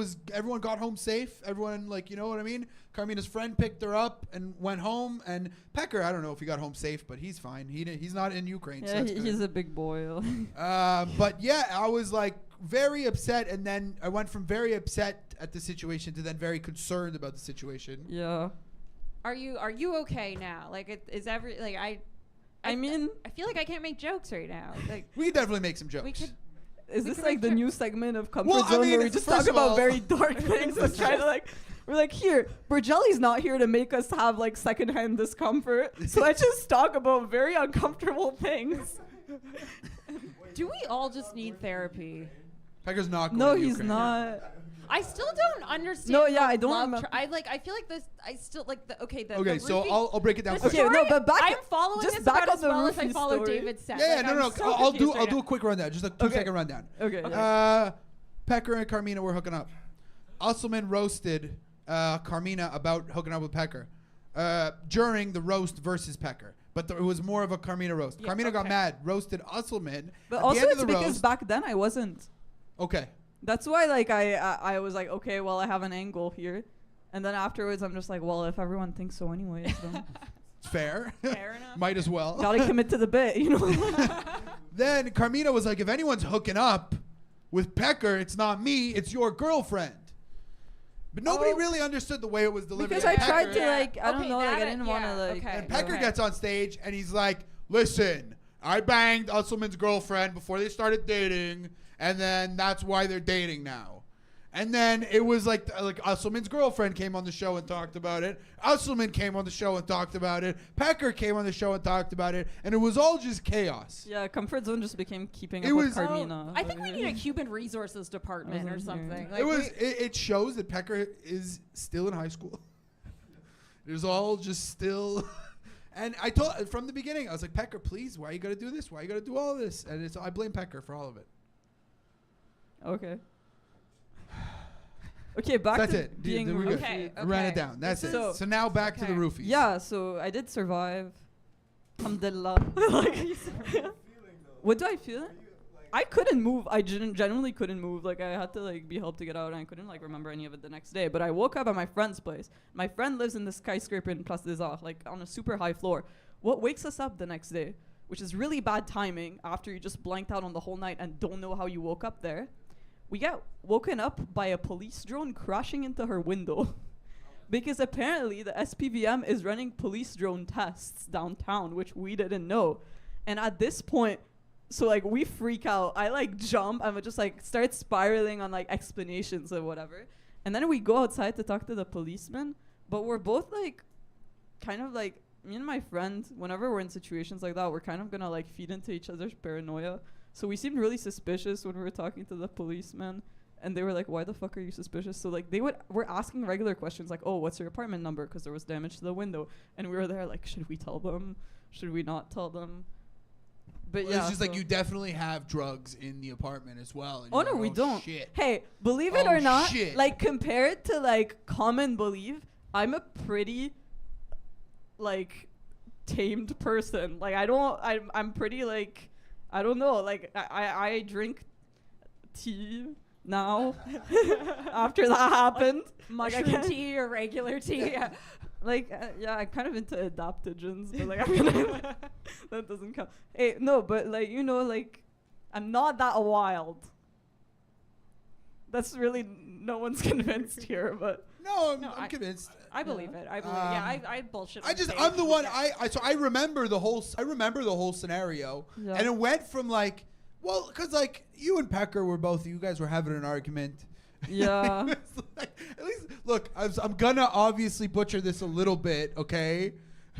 got home safe. Everyone like, you know what I mean? Carmina's friend picked her up and went home, and Pecker, I don't know if he got home safe, but he's fine. He's not in Ukraine. So yeah, that's good. he's a big boy. But yeah, I was like very upset, and then I went from very upset at the situation to then very concerned about the situation. Yeah. Are you okay now? Like, is every like I mean, I feel like I can't make jokes right now. Like, We could definitely make some jokes. we could. is We this could like make the sure- new segment of Comfort Well, I Zone mean, where we just talk first of about all- very dark things and try to like, we're like, here, Burgelli's not here to make us have like secondhand discomfort, so let's just talk about very uncomfortable things. Do we all just need therapy? Pecker's not going No, to he's Ukraine. not. I still don't understand. No, yeah, the I don't love remem- I like. I feel like this. I still like the. Okay, the. Okay, the so roofie- I'll break it down the quick. Okay, no, story, but back- I'm following just this back about on as the well as I roofie follow story. David's set. Yeah, Like, no, I'm so I'll confused right do now. a quick rundown, just a 2-second rundown. Okay. yeah. Pecker and Carmina were hooking up. Usselman roasted Carmina about hooking up with Pecker during the roast versus Pecker. But it was more of a Carmina roast. Yeah, Carmina got okay. mad, roasted Usselman. But At also the end it's of the because roast, back then I wasn't. okay. That's why like I was like, okay, well I have an angle here. And then afterwards I'm just like, well, if everyone thinks so anyways, then Fair. Fair enough. Might as well. gotta commit to the bit, you know? Then Carmina was like, if anyone's hooking up with Pecker, it's not me, it's your girlfriend. But nobody Oh. really understood the way it was delivered. Because to I tried Pecker. to like, I don't Okay, know, like I that didn't I- want to yeah, like. okay. And Pecker Okay. gets on stage and he's like, listen, I banged Usselman's girlfriend before they started dating, and then that's why they're dating now. And then it was like Usselman's girlfriend came on the show and talked about it. Usselman came on the show and talked about it. Pecker came on the show and talked about it. And it was all just chaos. Yeah, Comfort Zone just became keeping It up with was- Carmina. I think we need a human resources department or Wasn't something. here. Like, It shows that Pecker is still in high school. It was all just still. And I told from the beginning, I was like, Pecker, please, why you gotta do this? Why you gotta do all this? And I blame Pecker for all of it. Okay. Okay, back That's to it. being We're good. Okay, I ran it okay. down. That's it. So- So now back to the okay. roofies. Yeah, so I did survive. Alhamdulillah. Like, what do I feel? I couldn't move. I genuinely couldn't move. Like I had to like be helped to get out, and I couldn't like remember any of it the next day. But I woke up at my friend's place. My friend lives in the skyscraper in Place des Arts, like on a super high floor. What wakes us up the next day, which is really bad timing after you just blanked out on the whole night and don't know how you woke up there. We get woken up by a police drone crashing into her window. Because apparently the SPVM is running police drone tests downtown, which we didn't know. And at this point, so like we freak out. I like jump and we just like start spiraling on like explanations or whatever. And then we go outside to talk to the policeman. But we're both like, kind of like, me and my friend, whenever we're in situations like that, we're kind of gonna like feed into each other's paranoia. So we seemed really suspicious when we were talking to the policeman. And they were like, why the fuck are you suspicious? So like were asking regular questions like, oh, what's your apartment number? Because there was damage to the window. And we were there like, should we tell them? Should we not tell them? But Well, yeah, it's just like so- you definitely have drugs in the apartment as well. And Oh you're no, we like, don't. Shit. Hey, believe it Oh, or not, shit. like compared to like common belief, I'm a pretty like tamed person. Like I'm pretty like I don't know. Like I drink tea now. After that happened. Mushroom tea or regular tea. Yeah. Yeah, I'm kind of into adaptogens, but like, I'm gonna, that doesn't count. Hey, no, but like, you know, like, I'm not that wild. That's really, no one's convinced here, but. No, I'm convinced. I believe it. I believe. Yeah, I bullshit. on stage. I'm the one. So I remember the whole scenario, Yeah. and it went from like, well, because like you and Pecker you guys were having an argument. Yeah. At least, look, I'm gonna obviously butcher this a little bit, okay?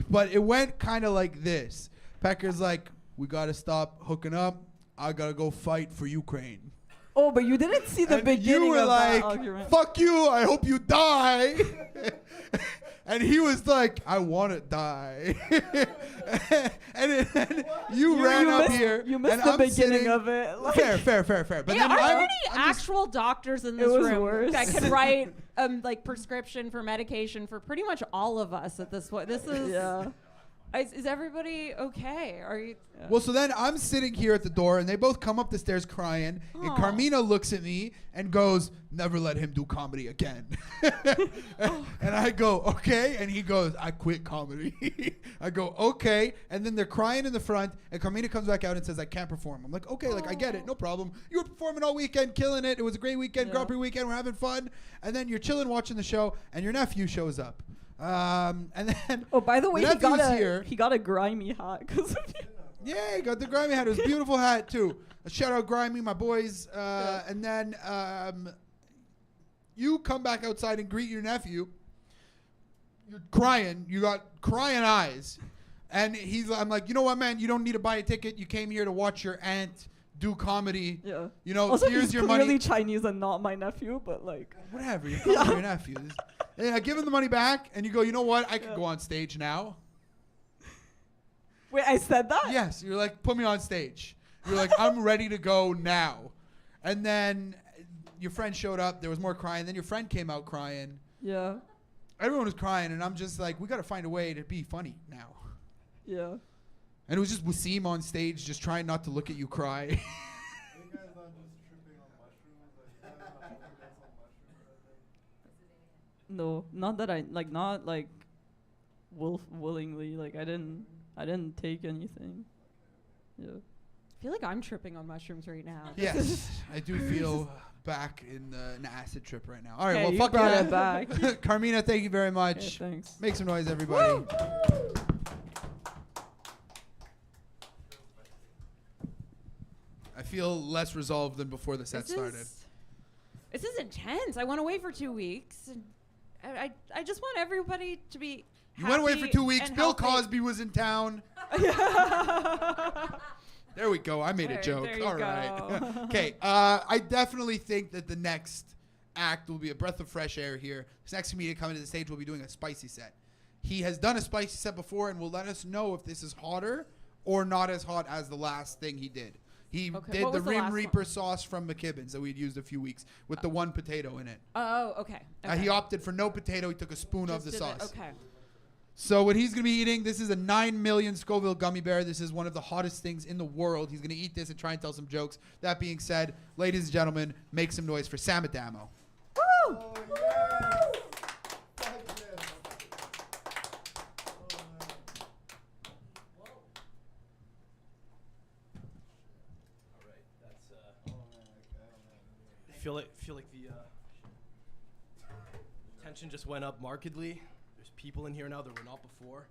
But it went kind of like this. Pecker's like, we gotta stop hooking up. I gotta go fight for Ukraine. Oh, but you didn't see the And beginning you were of like, that argument. fuck you, I hope you die. And he was like, I want to die. and you ran up here. You missed and the I'm beginning sitting- of it. Like, Fair. But Yeah, then are there I'm any just- actual doctors in this was room worse. that can write like prescription for medication for pretty much all of us at this point? This is. yeah. Is everybody okay? Are you? Well, so then I'm sitting here at the door, and they both come up the stairs crying. And Aw. Carmina looks at me and goes, "Never let him do comedy again." And I go, "Okay." And he goes, "I quit comedy." I go, "Okay." And then they're crying in the front, and Carmina comes back out and says, "I can't perform." I'm like, "Okay, like I get it, no problem. You were performing all weekend, killing it. It was a great weekend, Yeah. Grand Prix weekend. We're having fun." And then you're chilling, watching the show, and your nephew shows up. And then Oh, by the way, he nephew's got a grimy hat 'cause of you. Yeah, he got the grimy hat. It was a beautiful hat too. A shout out Grimy, my boys. And then you come back outside and greet your nephew. You're crying. You got crying eyes. And I'm like, you know what, man? You don't need to buy a ticket. You came here to watch your aunt do comedy. Yeah. You know, Also, here's he's your clearly money. Chinese and not my nephew, but like. Whatever. You're calling your nephew. And I give him the money back, and you go, you know what? I can go on stage now. Wait, I said that? Yes, you're like, put me on stage. You're like, I'm ready to go now. And then your friend showed up. There was more crying. Then your friend came out crying. Yeah. Everyone was crying, and I'm just like, we got to find a way to be funny now. Yeah. And it was just Wasim on stage just trying not to look at you cry. You guys not just tripping on mushrooms? Like, you guys not overdose on mushrooms right now? No, not like willingly. Like I didn't take anything. Yeah. I feel like I'm tripping on mushrooms right now. Yes, I do feel back in an acid trip right now. All right, Hey, well, you fuck brought yeah. it back. Carmina, thank you very Okay, much. thanks. Make some noise, everybody. I feel less resolved than before the set started. This is intense. I went away for 2 weeks. And I just want everybody to be You went away for happy 2 weeks. and Bill healthy. Cosby was in town. There we go. I made a There- joke. there you All right. go. Okay. I definitely think that the next act will be a breath of fresh air here. This next comedian coming to the stage will be doing a spicy set. He has done a spicy set before and will let us know if this is hotter or not as hot as the last thing he did. He Okay, did what the was the Rim last Reaper sauce from McKibben's that we'd used a few weeks with the one potato in it. Oh, okay. He opted for no potato. He took a spoon of the Just did it. sauce. Okay. So what he's going to be eating, this is a 9 million Scoville gummy bear. This is one of the hottest things in the world. He's going to eat this and try and tell some jokes. That being said, ladies and gentlemen, make some noise for Sam Adamo. Oh, yes! Fuck yes! Feel like the tension just went up markedly. There's people in here now that were not before.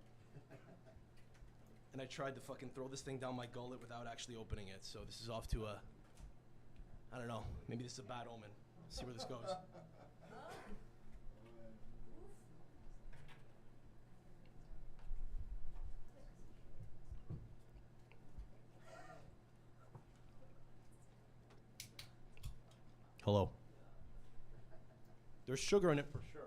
And I tried to fucking throw this thing down my gullet without actually opening it. So this is off to a, I don't know, maybe this is a bad omen. See where this goes. Hello. There's sugar in it for sure.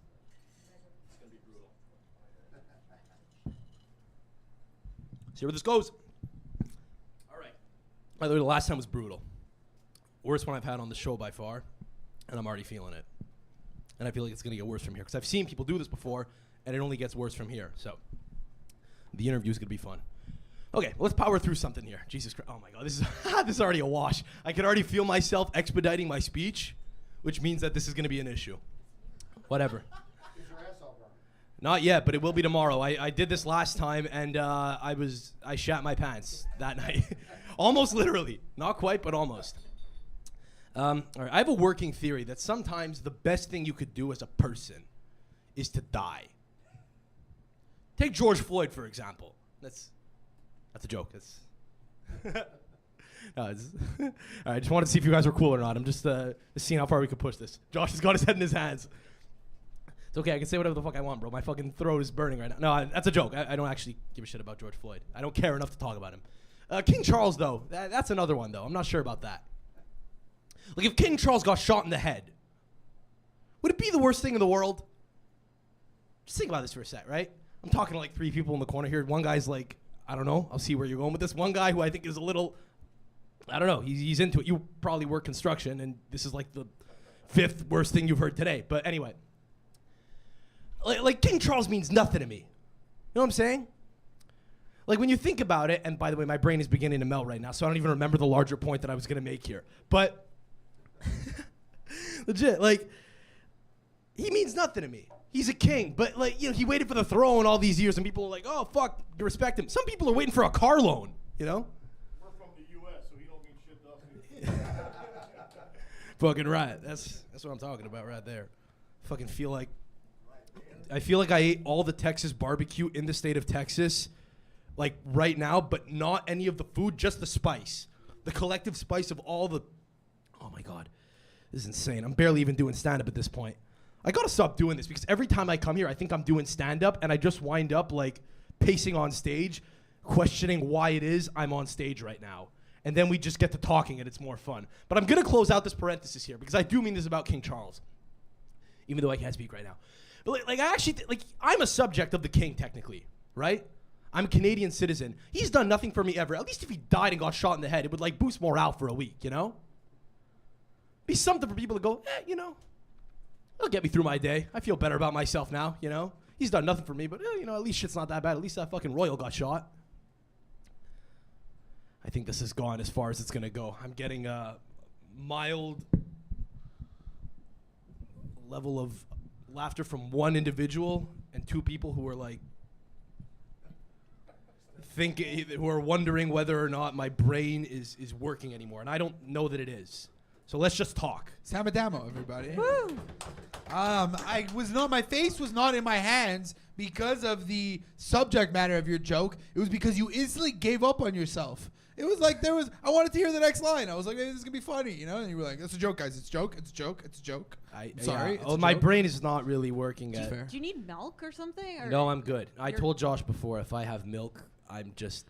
It's gonna be brutal. See where this goes. All right. By the way, the last time was brutal. Worst one I've had on the show by far, and I'm already feeling it. And I feel like it's gonna get worse from here because I've seen people do this before, and it only gets worse from here. So. The interview's gonna be fun. Okay, let's power through something here. Jesus Christ! Oh my God, this is this is already a wash. I can already feel myself expediting my speech, which means that this is gonna be an issue. Whatever. Not yet, but it will be tomorrow. I did this last time, and I shat my pants that night. Almost literally. Not quite, but almost. All right, I have a working theory that sometimes the best thing you could do as a person is to die. Take George Floyd, for example. That's a joke. No, all right, I just wanted to see if you guys were cool or not. I'm just seeing how far we could push this. Josh has got his head in his hands. It's okay, I can say whatever the fuck I want, bro. My fucking throat is burning right now. No, that's a joke. I don't actually give a shit about George Floyd. I don't care enough to talk about him. King Charles, though, that's another one, though. I'm not sure about that. Like, if King Charles got shot in the head, would it be the worst thing in the world? Just think about this for a sec, right? I'm talking to like 3 people in the corner here. One guy's like, I don't know. I'll see where you're going with this. One guy who I think is a little, I don't know. He's into it. You probably work construction, and this is like the 5th worst thing you've heard today. But anyway. Like King Charles means nothing to me. You know what I'm saying? Like when you think about it, and by the way, my brain is beginning to melt right now, so I don't even remember the larger point that I was going to make here. But legit, like he means nothing to me. He's a king, but like, you know, he waited for the throne all these years, and people are like, oh, fuck, respect him. Some people are waiting for a car loan, you know? We're from the U.S., so he don't mean shit to us. Fucking right. That's what I'm talking about right there. I feel like I ate all the Texas barbecue in the state of Texas, like right now, but not any of the food, just the spice. The collective spice of all the, oh my God, this is insane. I'm barely even doing stand-up at this point. I gotta stop doing this because every time I come here, I think I'm doing stand-up and I just wind up like pacing on stage, questioning why it is I'm on stage right now. And then we just get to talking and it's more fun. But I'm gonna close out this parenthesis here because I do mean this about King Charles, even though I can't speak right now. But like I actually, I'm a subject of the king technically, right? I'm a Canadian citizen. He's done nothing for me ever. At least if he died and got shot in the head, it would like boost morale for a week, you know? Be something for people to go, you know, it'll get me through my day. I feel better about myself now, you know? He's done nothing for me, but you know, at least shit's not that bad. At least that fucking royal got shot. I think this has gone as far as it's gonna go. I'm getting a mild level of laughter from one individual and 2 people who are like who are wondering whether or not my brain is working anymore, and I don't know that it is. So let's just talk. Samadamo, everybody. Woo! My face was not in my hands because of the subject matter of your joke. It was because you instantly gave up on yourself. It was like I wanted to hear the next line. I was like, maybe this is gonna be funny, you know? And you were like, it's a joke, guys. It's a joke. It's a joke. It's a joke. Sorry. Yeah. My brain is not really working. Do you need milk or something? Or no, I'm good. I told Josh before, if I have milk, I'm just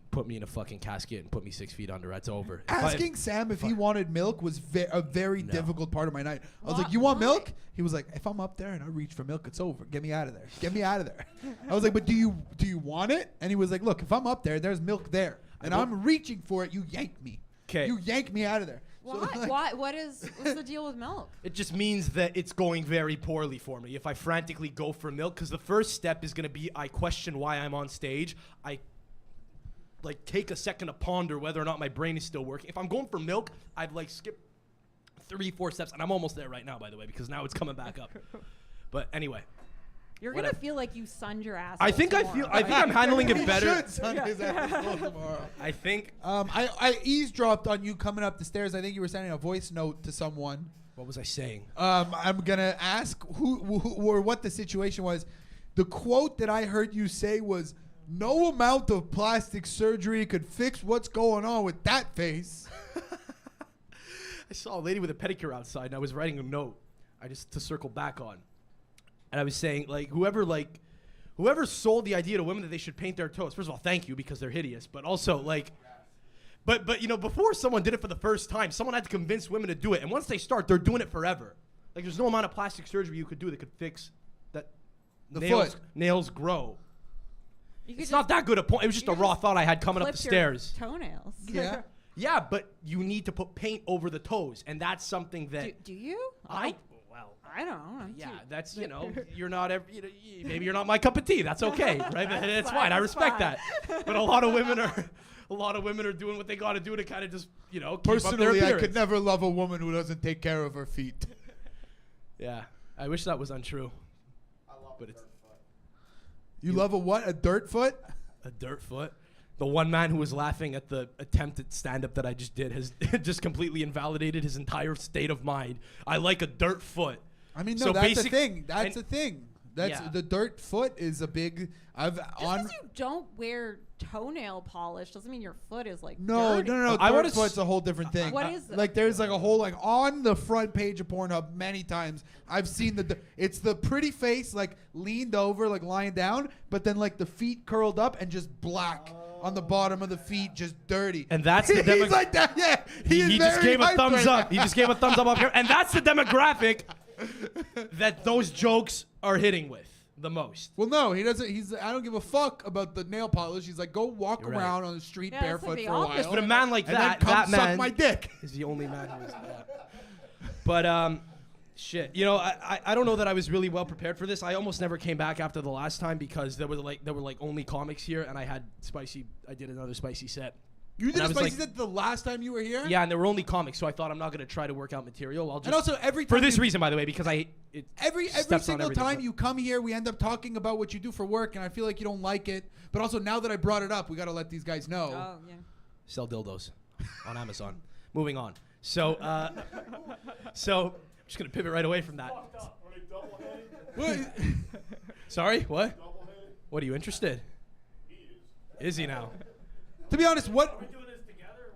put me in a fucking casket and put me 6 feet under. It's over. Asking Sam if he wanted milk was a very difficult part of my night. I was like, you want milk? He was like, if I'm up there and I reach for milk, it's over. Get me out of there. Get me out of there. I was like, but do you want it? And he was like, look, if I'm up there, there's milk there. And I'm reaching for it, you yank me. Okay. You yank me out of there. Why? So, like, Why? What's the deal with milk? It just means that it's going very poorly for me if I frantically go for milk, because the first step is going to be I question why I'm on stage. I like take a second to ponder whether or not my brain is still working. If I'm going for milk, I'd like skip 3-4 steps, and I'm almost there right now, by the way, because now it's coming back up. But anyway. You're gonna feel like you sunned your ass. I think I'm handling it better. He should sun his ass tomorrow. I think. I eavesdropped on you coming up the stairs. I think you were sending a voice note to someone. What was I saying? I'm gonna ask who or what the situation was. The quote that I heard you say was, "No amount of plastic surgery could fix what's going on with that face." I saw a lady with a pedicure outside, and I was writing a note. To circle back on. And I was saying, like, whoever sold the idea to women that they should paint their toes. First of all, thank you, because they're hideous. But also, like, but you know, before someone did it for the first time, someone had to convince women to do it. And once they start, they're doing it forever. Like, there's no amount of plastic surgery you could do that could fix that. Nails grow. It's not that good a point. It was just a raw thought I had coming up the stairs. Toenails. Yeah. Yeah, but you need to put paint over the toes, and that's something that. Do you? I don't know. Yeah, that's, you're not maybe you're not my cup of tea. That's okay, right? That's fine. I respect that. But a lot of women are doing what they got to do to kind of just, keep up their Personally, I appearance. could never love a woman who doesn't take care of her feet. Yeah, I wish that was untrue. But it's You love a what? A dirt foot? a dirt foot. The one man who was laughing at the attempt at stand-up that I just did has just completely invalidated his entire state of mind. I like a dirt foot. I mean, no, So that's the basic- thing. That's and- the thing. That's Yeah. the dirt foot is a big. Just because you don't wear toenail polish doesn't mean your foot is like No, dirty. no. I Dirt wanna foot's a whole different thing. What is it? Like there's like a whole like on the front page of Pornhub many times I've seen it's the pretty face like leaned over like lying down, but then like the feet curled up and just black on the bottom of the feet, just dirty. And that's the He's like that. Yeah, He just gave a thumbs up. He just gave a thumbs up here. And that's the demographic that those jokes are hitting with the most. Well, no, he doesn't. I don't give a fuck about the nail polish. He's like, go walk You're right. around on the street Yeah, it's barefoot like the for a opposite. while. But a man like and that, then come that suck man my dick. is the only man who is that. But shit, I don't know that I was really well prepared for this. I almost never came back after the last time because there were like only comics here, and I did another spicy set. You did And I a was spicy like- set the last time you were here? Yeah, and there were only comics, so I thought I'm not gonna try to work out material. I'll just And also every time for this you- reason, by the way, because Every steps on single everything. time you come here, we end up talking about what you do for work, and I feel like you don't like it. But also, now that I brought it up, we got to let these guys know. Oh yeah. sell dildos on Amazon. Moving on. So I'm just gonna pivot right away from that. Are they double-headed? What? Sorry, what? Double-headed? What are you interested? He is. Is he now? To be honest, Are we doing this together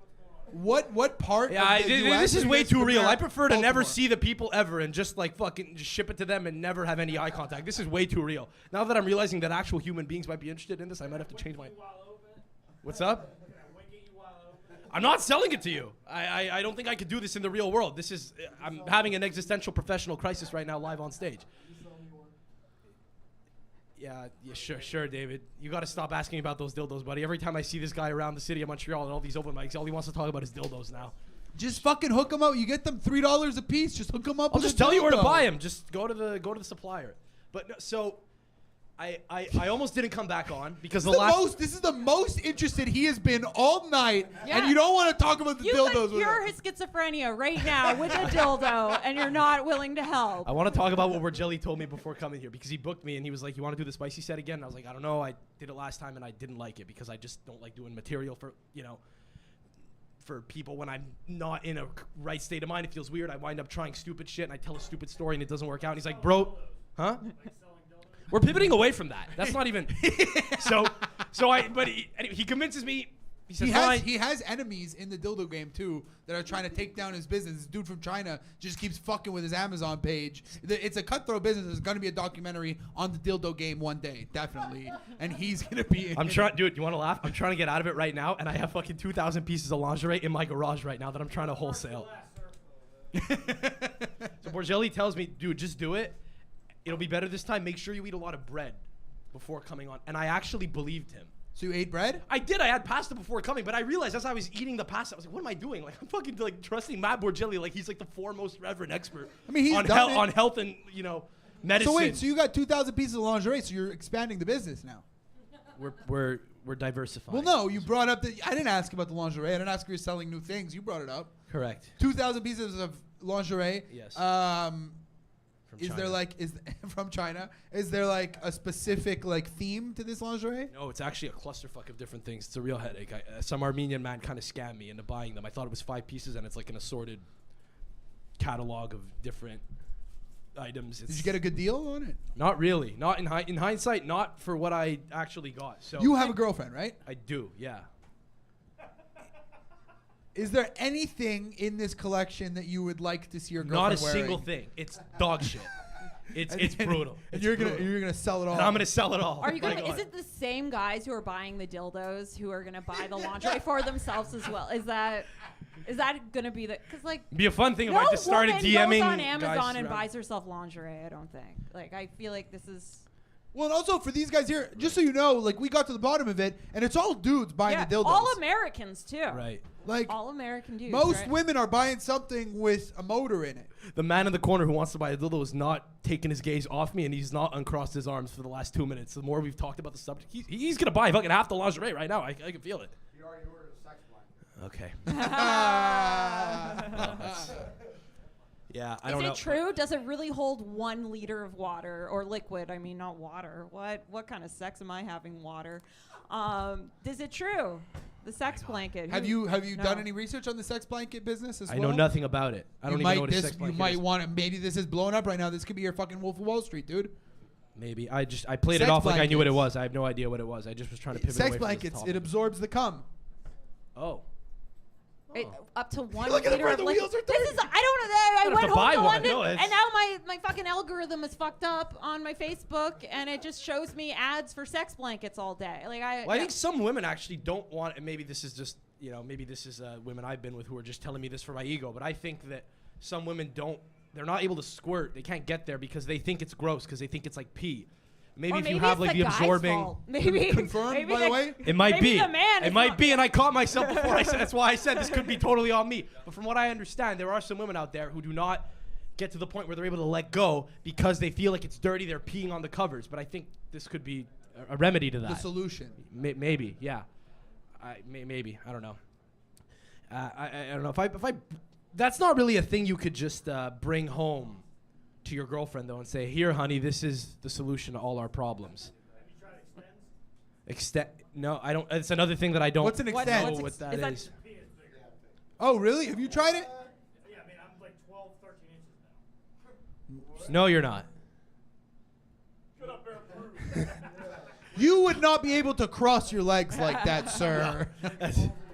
or what's going on? what part? Yeah, of the US this is you way guys too real. compare I prefer to never Baltimore? see the people ever and just like fucking just ship it to them and never have any eye contact. This is way too real. Now that I'm realizing that actual human beings might be interested in this, I might have to change my. What's up? I'm not selling it to you. I don't think I could do this in the real world. I'm having an existential professional crisis right now live on stage. Yeah, sure, David. You got to stop asking about those dildos, buddy. Every time I see this guy around the city of Montreal at all these open mics, all he wants to talk about is dildos now. Just fucking hook them up. You get them $3 a piece. Just hook them up. I'll with just a tell you where to dildo. buy them. Just go to the supplier. But no, so I almost didn't come back on because This is the most interested he has been all night, Yeah. and you don't want to talk about the You dildos could with cure him. his schizophrenia right now with a dildo, and you're not willing to help. I want to talk about what Jelly told me before coming here because he booked me and he was like, "You want to do the spicy set again?" And I was like, "I don't know. I did it last time and I didn't like it because I just don't like doing material for for people when I'm not in a right state of mind. It feels weird. I wind up trying stupid shit and I tell a stupid story and it doesn't work out." And he's like, "Bro, huh?" We're pivoting away from that. That's not even. But he convinces me. He says, "Fine." He has enemies in the dildo game too that are trying to take down his business. This dude from China just keeps fucking with his Amazon page. It's a cutthroat business. There's going to be a documentary on the dildo game one day, definitely, and he's going to be. I'm trying, dude. You want to laugh? I'm trying to get out of it right now, and I have fucking 2,000 pieces of lingerie in my garage right now that I'm trying to wholesale. So Borgelli tells me, dude, just do it. It'll be better this time. Make sure you eat a lot of bread before coming on. And I actually believed him. So you ate bread? I did. I had pasta before coming, but I realized as I was eating the pasta, I was like, what am I doing? Like, I'm fucking like trusting Matt Borgelli like he's like the foremost reverend expert I mean, he's on, done it. on health and, medicine. So wait, so you got 2,000 pieces of lingerie, so you're expanding the business now. We're diversifying. Well, no, you brought up I didn't ask about the lingerie. I didn't ask if you're selling new things. You brought it up. Correct. 2,000 pieces of lingerie. Yes. Is China. there like from China? Is there like a specific like theme to this lingerie? No, it's actually a clusterfuck of different things. It's a real headache. Some Armenian man kind of scammed me into buying them. I thought it was 5 pieces, and it's like an assorted catalog of different items. Did you get a good deal on it? Not really. Not in hindsight. Not for what I actually got. So You have a girlfriend, right? I do. Yeah. Is there anything in this collection that you would like to see your Not girlfriend a wearing? single thing. It's dog shit. It's brutal. And It's you're brutal. gonna sell it all. And I'm gonna sell it all. Are you Like, gonna? Is it the same guys who are buying the dildos who are gonna buy the lingerie for themselves as well? Is that gonna be the? Because like. Be a fun thing if No I just started woman DMing goes on guys Amazon and around. buys herself lingerie. I don't think. Like I feel like this is. Well, and also for these guys here, just so you know, like we got to the bottom of it, and it's all dudes buying the dildos. all Americans too. Right. Like all American dudes. most right? women are buying something with a motor in it. The man in the corner who wants to buy a dildo is not taking his gaze off me, and he's not uncrossed his arms for the last 2 minutes. The more we've talked about the subject, he's gonna buy fucking half the lingerie right now. I can feel it. He already ordered a sex blanket. Okay. Yeah, I don't know. Is it true? Does it really hold 1 liter of water or liquid? I mean, not water. What kind of sex am I having? Water. Is it true? The sex blanket. Have you done any research on the sex blanket business as I well? know nothing about it. I don't even know what a sex You blanket might is. want to. Maybe this is blowing up right now. This could be your fucking Wolf of Wall Street, dude. Maybe. I played it Sex off like I knew what it blankets. was. I have no idea what it was. I just was trying to pivot Sex away blankets. From It this topic. absorbs the cum. Oh. Up to 1 Look at liter where of the liquid. wheels are This is. I don't know. I have went to home buy to one. London, No, it's- and now my fucking algorithm is fucked up on my Facebook, and it just shows me ads for sex blankets all day. Like Well, I think some women actually don't want, and maybe this is just, maybe this is women I've been with who are just telling me this for my ego, but I think that some women they're not able to squirt. They can't get there because they think it's gross, because they think it's like pee. Maybe Or if you maybe have it's like the the guy's absorbing. fault. Maybe Confirmed, maybe by the way? It might maybe be. the man It is might not- be, and I caught myself before I said. That's why I said this could be totally on me. But from what I understand, there are some women out there who do not get to the point where they're able to let go because they feel like it's dirty. They're peeing on the covers. But I think this could be a remedy to that. The solution. Maybe, yeah. Maybe, I don't know. I don't know if I. That's not really a thing you could just bring home to your girlfriend though and say, "Here, honey, this is the solution to all our problems." No, I don't. It's another thing that I don't. What's an What- extent? know what that is that- is. Oh, really? Have you tried it? Yeah, I mean, I'm like 12, 13 inches now. No, you're not. Shut up, Bear, prove. You would not be able to cross your legs like that, sir.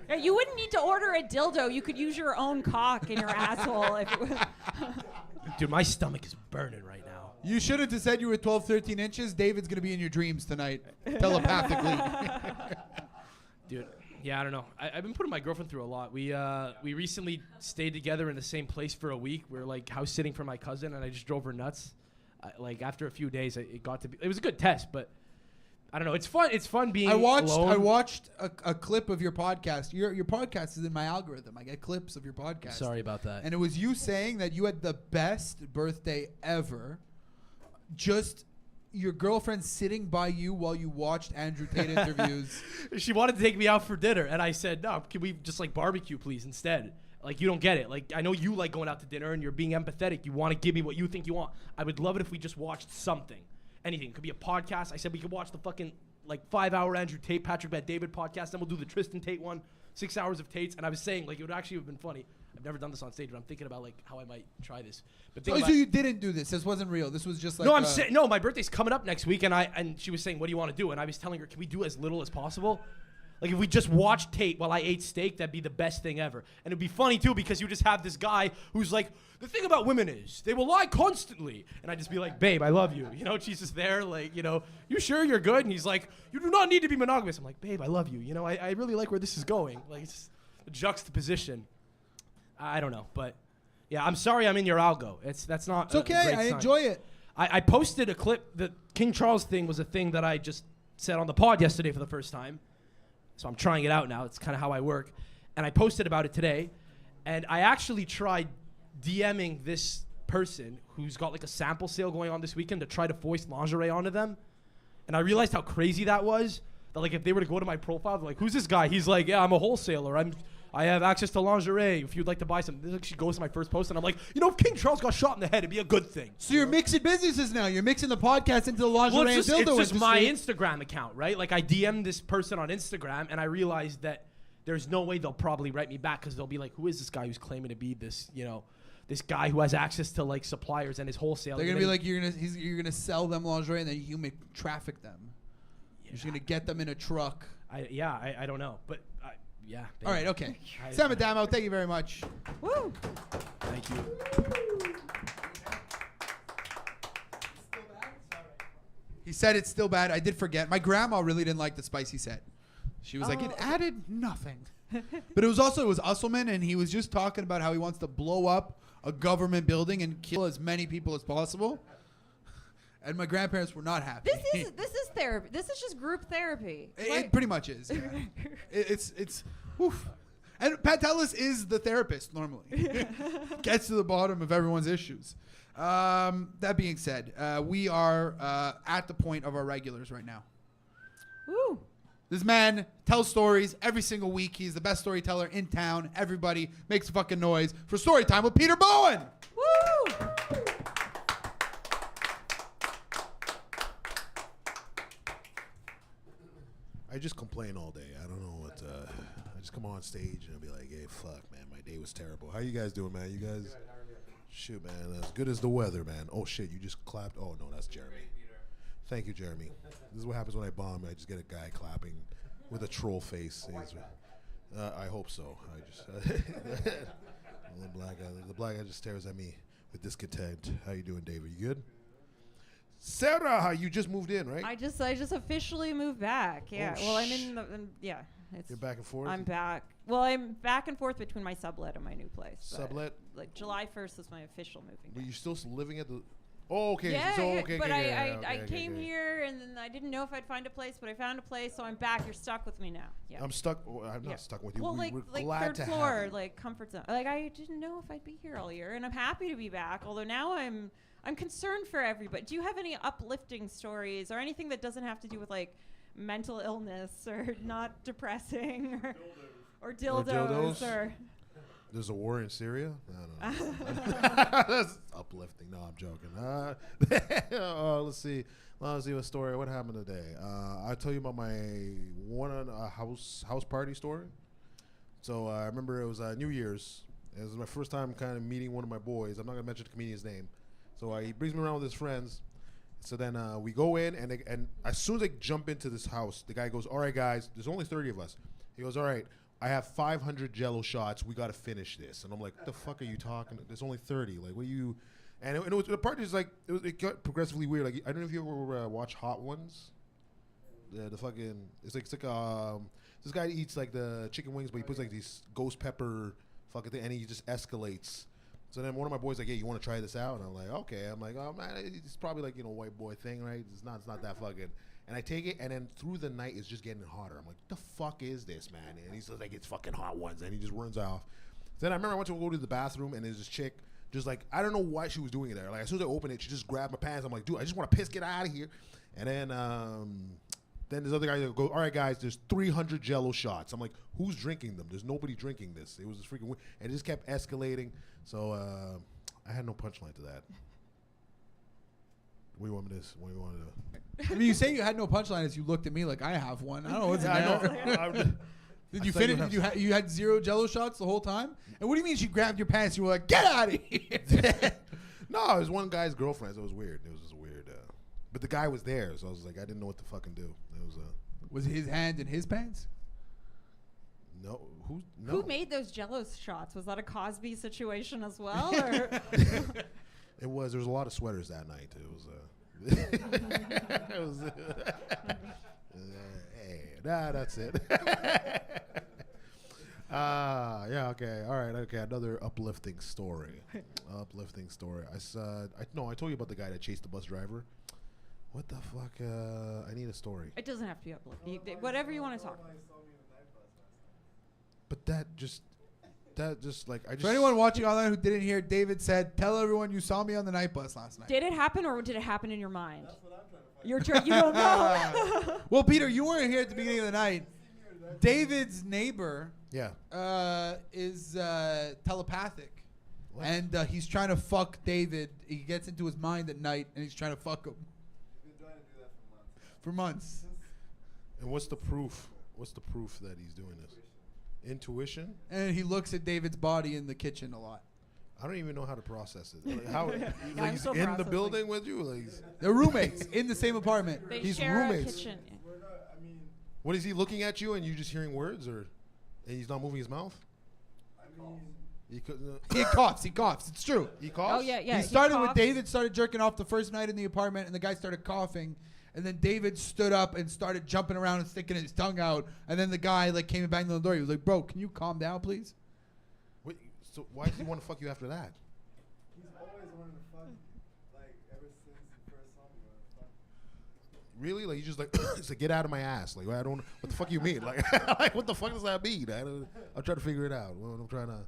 Yeah, you wouldn't need to order a dildo. You could use your own cock in your asshole. If it was Dude, my stomach is burning right now. You shouldn't have said you were 12, 13 inches. David's going to be in your dreams tonight, telepathically. Dude, yeah, I don't know. I've been putting my girlfriend through a lot. We recently stayed together in the same place for a week. We were like house sitting for my cousin, and I just drove her nuts. Like after a few days, it was a good test, but I don't know. It's fun. It's fun being alone. I watched a clip of your podcast. Your podcast is in my algorithm. I get clips of your podcast. Sorry about that. And it was you saying that you had the best birthday ever. Just your girlfriend sitting by you while you watched Andrew Tate interviews. She wanted to take me out for dinner, and I said, "No, can we just like barbecue, please, instead?" Like, you don't get it. Like, I know you like going out to dinner, and you're being empathetic. You want to give me what you think you want. I would love it if we just watched something. Anything. It could be a podcast. I said we could watch the fucking, 5-hour Andrew Tate, Patrick Bet-David podcast. Then we'll do the Tristan Tate one, 6 hours of Tates. And I was saying, it would actually have been funny. I've never done this on stage, but I'm thinking about, how I might try this. But So you didn't do this. This wasn't real. This was just like... No, I'm saying, no, my birthday's coming up next week, and she was saying, what do you want to do? And I was telling her, can we do as little as possible? Like, if we just watched Tate while I ate steak, that'd be the best thing ever. And it'd be funny, too, because you just have this guy who's like, the thing about women is, they will lie constantly. And I'd just be like, babe, I love you. She's just there, you sure you're good? And he's like, you do not need to be monogamous. I'm like, babe, I love you. I really like where this is going. It's just a juxtaposition. I don't know, but, yeah, I'm sorry I'm in your algo. That's not It's okay. I enjoy it. I posted a clip. The King Charles thing was a thing that I just said on the pod yesterday for the first time. So I'm trying it out now. It's kind of how I work. And I posted about it today. And I actually tried DMing this person who's got a sample sale going on this weekend to try to foist lingerie onto them. And I realized how crazy that was. That if they were to go to my profile, they're like, who's this guy? He's like, yeah, I'm a wholesaler. I have access to lingerie if you'd like to buy some. This actually goes to my first post. And I'm like, if King Charles got shot in the head, it'd be a good thing. So you're mixing businesses now. You're mixing the podcast into the lingerie Well, it's and dildo just my industry. Instagram account, right? I DM'd this person on Instagram, and I realized that there's no way they'll probably write me back because they'll be like, who is this guy who's claiming to be this, this guy who has access to suppliers and his wholesale. They're gonna be like, you're gonna sell them lingerie and then you may traffic them. You're just gonna get them in a truck. I don't know, but yeah. All right, okay. Sam Adamo, thank you very much. Woo. Thank you. He said it's still bad. I did forget. My grandma really didn't like the spicy set. She was like, it added nothing. But it was Usselman, and he was just talking about how he wants to blow up a government building and kill as many people as possible. And my grandparents were not happy. This is therapy. This is just group therapy. It pretty much is. Yeah. It's oof. And Pantelis is the therapist normally. Gets to the bottom of everyone's issues. That being said, we are at the point of our regulars right now. Woo. This man tells stories every single week. He's the best storyteller in town. Everybody makes fucking noise for story time with Peter Bowen. Woo! I just complain all day. I don't know what. I just come on stage and I'll be like, "Hey, fuck, man, my day was terrible. How you guys doing, man? You guys, shoot, man, as good as the weather, man. Oh shit, you just clapped. Oh no, that's Jeremy. Thank you, Jeremy. This is what happens when I bomb. I just get a guy clapping with a troll face. I hope so. I just the black guy just stares at me with discontent. How you doing, David? You good? Sara, you just moved in, right? I just officially moved back. Yeah. Oh, well, I'm in the yeah. You're back and forth? I'm back. Well, I'm back and forth between my sublet and my new place. Sublet? Like July 1st is my official moving. But you're still living at the. Oh, okay. Yeah, so, yeah, okay. But okay, I came here and then I didn't know if I'd find a place, but I found a place, so I'm back. You're stuck with me now. Yeah. I'm stuck. Oh, I'm not stuck with you. Well, we're like glad third to floor, have you. like comfort zone. Like I didn't know if I'd be here all year, and I'm happy to be back. Although now I'm concerned for everybody. Do you have any uplifting stories or anything that doesn't have to do with like mental illness or not depressing or dildos or There's a war in Syria? I don't know. That's uplifting. No, I'm joking. Let's see what story. What happened today? I'll tell you about my house party story. So I remember it was New Year's. It was my first time kind of meeting one of my boys. I'm not going to mention the comedian's name. So he brings me around with his friends. So then we go in, and as soon as I jump into this house, the guy goes, "All right, guys, there's only 30 of us." He goes, "All right, I have 500 Jello shots. We got to finish this." And I'm like, "What the fuck are you talking? There's only 30. Like, what you?" And it was the part is like it got progressively weird. Like, I don't know if you ever watch Hot Ones. The fucking it's like this guy eats like the chicken wings, but he puts like these ghost pepper fucking thing, and he just escalates. So then one of my boys like, "Hey, you want to try this out?" And I'm like, "Okay." I'm like, "Oh man, it's probably like white boy thing, right? It's not that fucking." And I take it, and then through the night, it's just getting hotter. I'm like, "What the fuck is this, man?" And he says like, "It's fucking Hot Ones," and he just runs off. Then I remember I went to go to the bathroom, and there's this chick just like I don't know why she was doing it there. Like as soon as I opened it, she just grabbed my pants. I'm like, "Dude, I just want to piss, get out of here." And then this other guy goes, "All right, guys, there's 300 Jello shots." I'm like, "Who's drinking them? There's nobody drinking this." It was just freaking weird. And it just kept escalating. So I had no punchline to that. What do you want me to? What do you want to? I mean, you say you had no punchline as you looked at me like I have one. I don't know what's in there. Did you finish? You had 0 Jello shots the whole time? And what do you mean she grabbed your pants? You were like, "Get out of here!" No, it was one guy's girlfriend. So it was weird. It was just weird. But the guy was there, so I was like, I didn't know what to fucking do. It was Was his hand in his pants? No. No. Who made those Jello shots? Was that a Cosby situation as well? Or? It was. There was a lot of sweaters that night. It was. It was. Hey, that's it. Yeah. Okay. All right. Okay. Another uplifting story. I told you about the guy that chased the bus driver. What the fuck? I need a story. It doesn't have to be uplifting. Whatever you want to talk about. But that just like I just. For anyone watching online who didn't hear, David said, "Tell everyone you saw me on the night bus last night." Did it happen or did it happen in your mind? That's what I'm trying to find. You don't know. Well, Peter, you weren't here at the beginning of the night. David's neighbor is telepathic. What? And he's trying to fuck David. He gets into his mind at night and he's trying to fuck him. He's been trying to do that for months. And what's the proof? What's the proof that he's doing this? Intuition? And he looks at David's body in the kitchen a lot. I don't even know how to process it. Like how like he's in the building with you? Like they're roommates in the same apartment. He's roommates. A kitchen. What is he looking at you and you just hearing words, or and he's not moving his mouth? He coughs. He coughs. It's true. He coughs. Oh yeah. He started with David started jerking off the first night in the apartment, and the guy started coughing. And then David stood up and started jumping around and sticking his tongue out. And then the guy like came and banged on the door. He was like, "Bro, can you calm down, please?" Wait, so why does he want to fuck you after that? He's always wanted to fuck, like ever since he first saw me. Really? Like, you just like, it's like, get out of my ass. Like, I don't, what the fuck you mean? Like, like what the fuck does that mean? I'm trying to figure it out. Well, I'm trying to,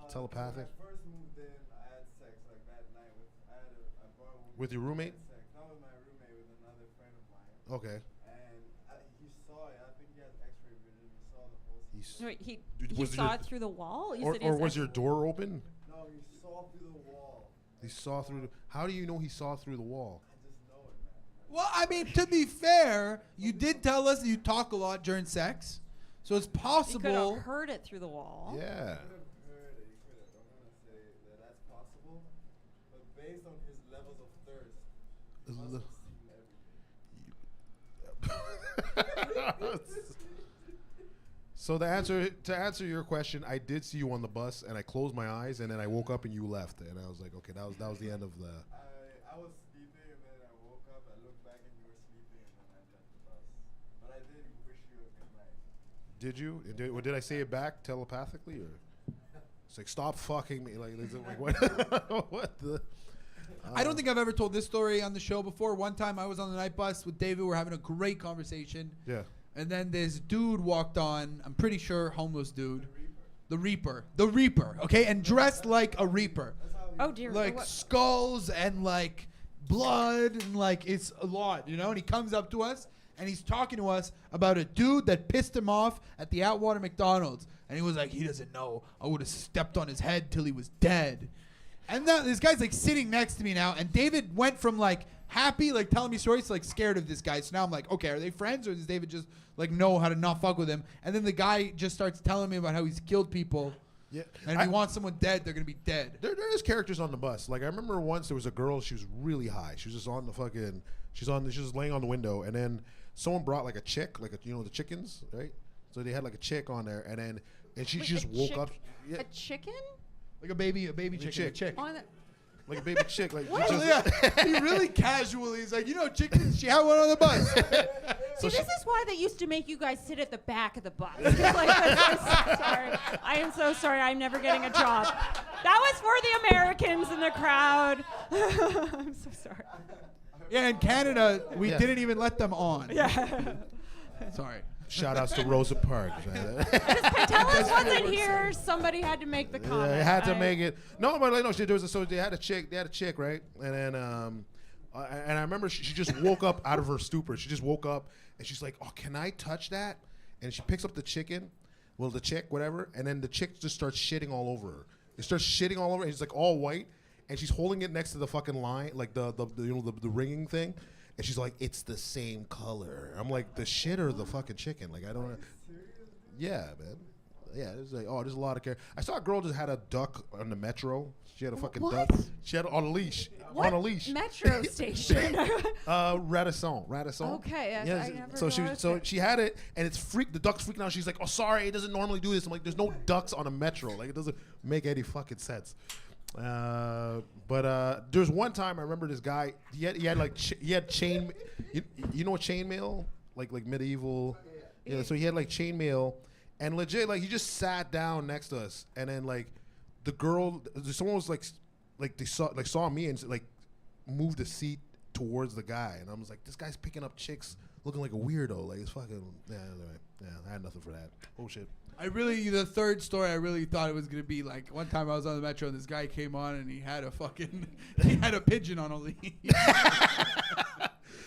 telepathic. When I first moved in, I had sex like that night I brought a woman With your roommate? had sex. Not with my roommate, with another friend of mine. Okay. And he saw it. I think he has X-ray vision. He saw the whole scene. Wait, he Was saw your- it through the wall? You Or, said he or has was your door open? No, he saw through the wall. He saw through. How do you know he saw through the wall? I just know it, man. Well, I mean, to be fair, you did tell us that you talk a lot during sex, so it's You could possible. have heard it through the wall. Yeah. He could have heard it. He could have. I'm gonna say that that's possible, but based on his levels of thirst, he must have seen everything. So to answer your question, I did see you on the bus, and I closed my eyes, and then I woke up and you left, and I was like, okay, that was the end of the. I was sleeping and then I woke up. I looked back and you were sleeping, and then I left the bus. But I did wish you a good night. Did you? Did I say it back telepathically, or? It's like, stop fucking me. Like what? What the? I don't think I've ever told this story on the show before. One time I was on the night bus with David. We're having a great conversation. Yeah. And then this dude walked on, I'm pretty sure homeless dude. The Reaper, okay? And dressed like a Reaper. Oh dear. Like What- skulls and like blood and like it's a lot, you know? And he comes up to us and he's talking to us about a dude that pissed him off at the Atwater McDonald's. And he was like, he doesn't know. I would have stepped on his head till he was dead. And now this guy's like sitting next to me now, and David went from like happy, like telling me stories, to like scared of this guy. So now I'm like, okay, are they friends, or does David just like know how to not fuck with him? And then the guy just starts telling me about how he's killed people, Yeah. and if he wants someone dead, they're gonna be dead. There is characters on the bus. Like I remember once there was a girl. She was really high. She was just on the fucking. She was laying on the window, and then someone brought like a chick, like the chickens, right? So they had like a chick on there, and she Wait, just a woke chick- up. Yeah, A chicken? Like a baby chick. chick. On the- like a baby chick. Like What? she just, Yeah, he really casually. He's like, chickens. She had one on the bus. See, this is why they used to make you guys sit at the back of the bus. Like, I'm so sorry. I am so sorry. I'm never getting a job. That was for the Americans in the crowd. I'm so sorry. Yeah, in Canada, we Yeah. didn't even let them on. Yeah. Sorry. shout outs to Rosa Parks. Pantelis wasn't here. Somebody had to make the comment. Yeah, they had to make it. No, but like, no, they had a chick, right? And then and I remember she just woke up out of her stupor. She just woke up and she's like, "Oh, can I touch that?" And she picks up the chicken, the chick, whatever, and then the chick just starts shitting all over her. It starts shitting all over, and it's like all white, and she's holding it next to the fucking line, like the ringing thing, and she's like, "It's the same color." I'm like, "The shit or the fucking chicken?" Like I don't know. Yeah, man. Yeah, there's like, there's a lot of care. I saw a girl just had a duck on the metro. She had a fucking What? duck. She had it on a leash. What On a leash. metro station? Radisson. Okay, I never so noticed. she had it, and it's the duck's freaking out. She's like, "Oh, sorry, it doesn't normally do this." I'm like, "There's no ducks on a metro. Like, it doesn't make any fucking sense." But there's one time I remember this guy. He had chain. You know what chainmail? Like medieval. Yeah. So he had like chainmail, and legit like he just sat down next to us, and then like the girl, someone was like they saw me and like moved the seat towards the guy, and I was like, this guy's picking up chicks looking like a weirdo. Like it's fucking anyway. Yeah, I had nothing for that. Oh shit. The third story, I really thought it was gonna be like one time I was on the metro and this guy came on and he had a pigeon on a leash.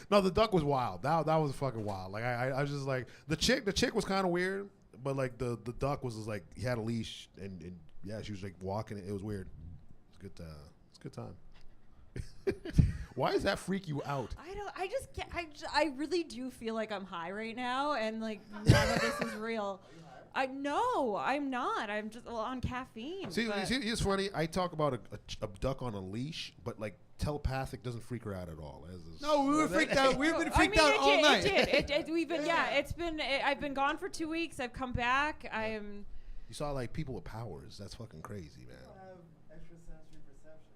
No, the duck was wild. That was fucking wild. Like I was just like the chick was kind of weird, but like the duck was just like he had a leash and yeah, she was like walking. It was weird. It's good. It's a good time. Why does that freak you out? I really do feel like I'm high right now, and like none of this is real. No, I'm not. I'm just on caffeine. See, but- it's funny. I talk about a duck on a leash, but like telepathic doesn't freak her out at all. No, we were freaked out. We've been freaked out all night. It did. We've been. Yeah, it's been. I've been gone for 2 weeks. I've come back. You saw like people with powers. That's fucking crazy, man.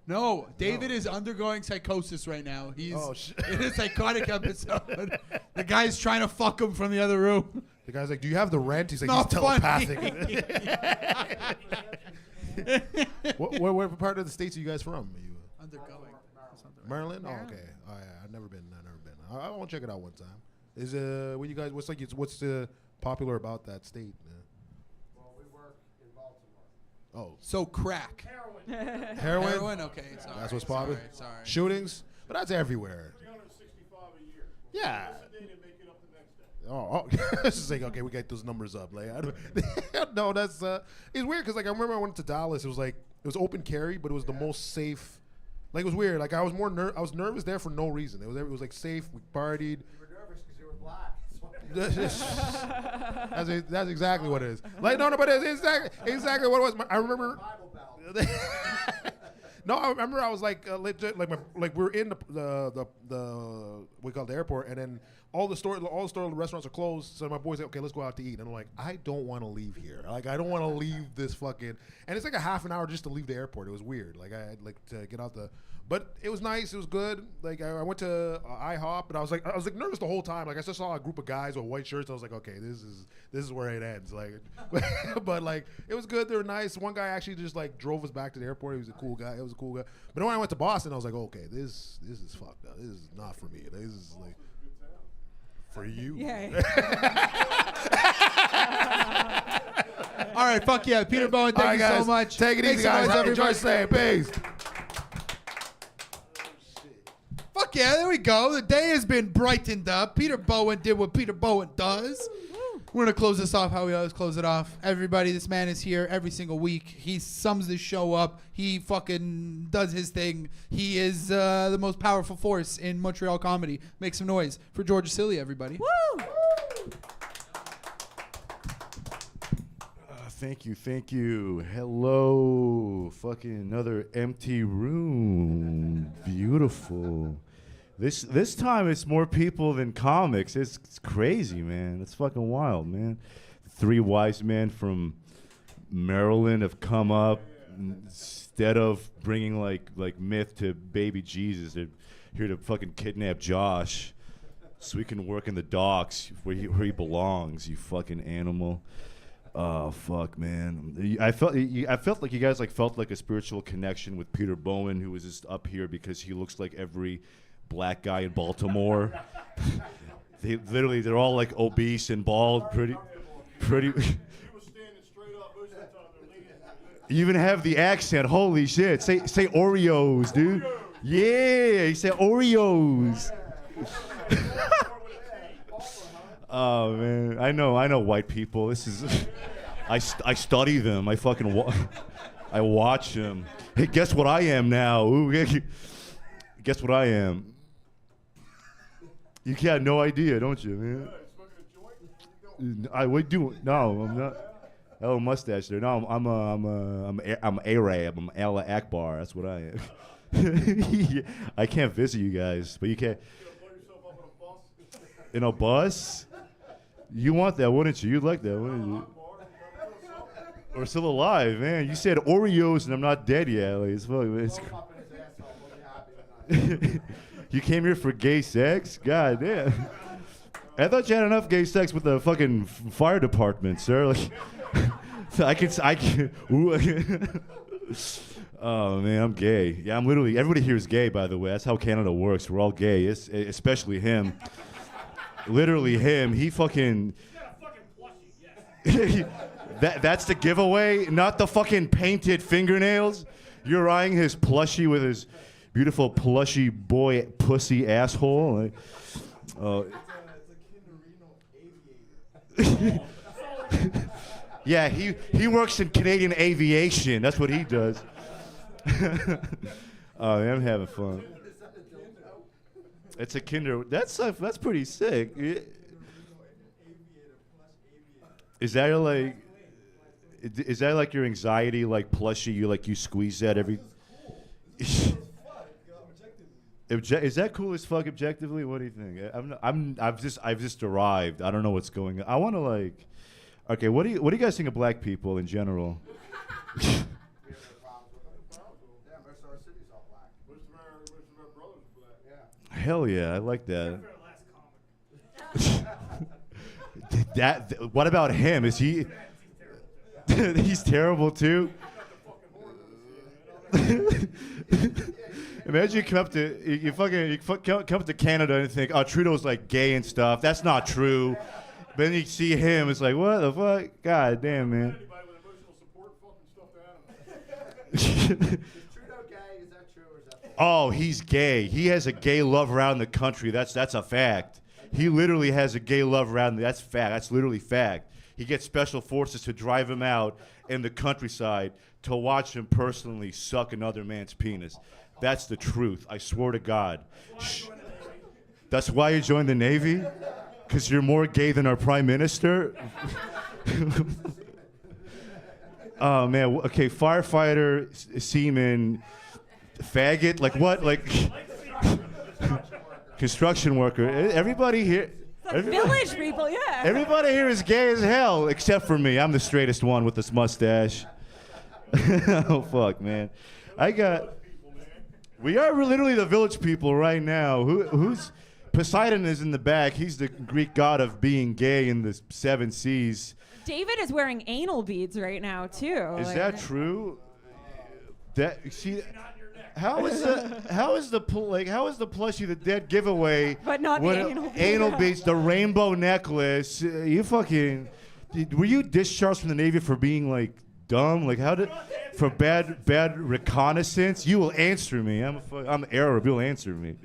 No, David is undergoing psychosis right now. He's in a psychotic episode. The guy's trying to fuck him from the other room. The guy's like, "Do you have the rent?" He's like, Not "He's telepathic." What part of the states are you guys from? Are you Undergoing. Maryland? Oh, okay. Oh, yeah. I've never been. I want to check it out one time. Is what you guys? What's the popular about that state? Well, we work in Baltimore. Oh, So crack. Heroin. heroin. Okay. Sorry. That's what's popular. Sorry. Shootings, but that's everywhere. 365 a year. Yeah. Miss a day to make it up the next day. Oh, it's just like, okay, we get those numbers up. Like, no, that's it's weird because like I remember I went to Dallas. It was open carry, but it was the most safe. Like it was weird. Like I was I was nervous there for no reason. It was like safe. We partied. You were nervous because you were black. That's exactly what it is. Like no, but it's exactly what it was. I remember. Bible belt. No, I remember I was like legit, like we're in the we call it the airport, and then all the restaurants are closed. So my boys like, okay, let's go out to eat. And I'm like, I don't want to leave here. Like I don't want to leave this fucking. And it's like a half an hour just to leave the airport. It was weird. Like I had like to get out the. But it was nice. It was good. Like I went to IHOP, and I was like nervous the whole time. Like I just saw a group of guys with white shirts. I was like, okay, this is where it ends. Like, but like it was good. They were nice. One guy actually just like drove us back to the airport. He was a cool guy. It was a cool guy. But when I went to Boston, I was like, okay, this is fucked up. This is not for me. This is like for you. Yeah. All right, fuck yeah. Peter Bowen, thank All right, you so guys, much. Take it Thanks easy, so guys. much, everybody. Enjoy staying. Peace. Fuck yeah, there we go. The day has been brightened up. Peter Bowen did what Peter Bowen does. We're going to close this off how we always close it off. Everybody, this man is here every single week. He sums this show up. He fucking does his thing. He is the most powerful force in Montreal comedy. Make some noise for George Cilli, everybody. Woo! Thank you. Hello. Fucking another empty room. Beautiful. This time it's more people than comics. It's crazy, man. It's fucking wild, man. 3 wise men from Maryland have come up. Instead of bringing like myth to baby Jesus, they're here to fucking kidnap Josh so we can work in the docks where he belongs, you fucking animal. Oh fuck, man! I felt like you guys felt like a spiritual connection with Peter Bowen, who was just up here because he looks like every black guy in Baltimore. They're all like obese and bald, pretty. He was standing straight up most of the time. They're leaning. You even have the accent. Holy shit! Say Oreos, dude. Yeah, you say Oreos. Oh man, I know white people. This is, I study them. I fucking I watch them. Hey, guess what I am now? Ooh, guess what I am? You got no idea, don't you, man? What do? No, I'm not. Oh, mustache there. No, I'm Arab. I'm Allah Akbar. That's what I am. I can't visit you guys, but you can't. In a bus? You want that, wouldn't you? You'd like that, wouldn't you? We're still alive, man. You said Oreos and I'm not dead yet. Like, you came here for gay sex? God damn. I thought you had enough gay sex with the fucking fire department, sir. Like, I can. Oh man, I'm gay. Yeah, I'm literally. Everybody here is gay, by the way. That's how Canada works. We're all gay, especially him. Literally him. He fucking. That's the giveaway, not the fucking painted fingernails. You're eyeing his plushie with his beautiful plushy boy pussy asshole. Yeah, he works in Canadian aviation. That's what he does. Oh, man, I'm having fun. It's a kinder. That's pretty sick. Is that like? Is that like your anxiety, like plushie? You squeeze that every. Is that cool as fuck objectively? What do you think? I've just arrived. I don't know what's going on. I want to like. Okay, what do you guys think of black people in general? Hell yeah, I like that. What about him? Is he? He's terrible too. Imagine you come up to come up to Canada and think, oh, Trudeau's like gay and stuff. That's not true. But then you see him, it's like, what the fuck? God damn, man. Anybody with emotional support fucking stuffed animals. Is Trudeau gay? Is that true or is that false? Oh, he's gay. He has a gay love around the country. That's a fact. He literally has a gay love around. That's fact. That's literally fact. He gets special forces to drive him out in the countryside to watch him personally suck another man's penis. That's the truth. I swear to God. That's why you joined the Navy? Because you're more gay than our prime minister? Oh, man. Okay, firefighter, seaman, faggot. Like what? Like construction worker. Everybody here. Village people, yeah. Everybody here is gay as hell, except for me. I'm the straightest one with this mustache. Oh, fuck, man. We are literally the village people right now. Who's Poseidon is in the back. He's the Greek god of being gay in the 7 seas. David is wearing anal beads right now too. Is that true? How is the plushie the dead giveaway? But not the anal beads, the rainbow necklace. You fucking were you discharged from the Navy for being like dumb? Like for bad reconnaissance? You will answer me. I'm Arab. You'll answer me.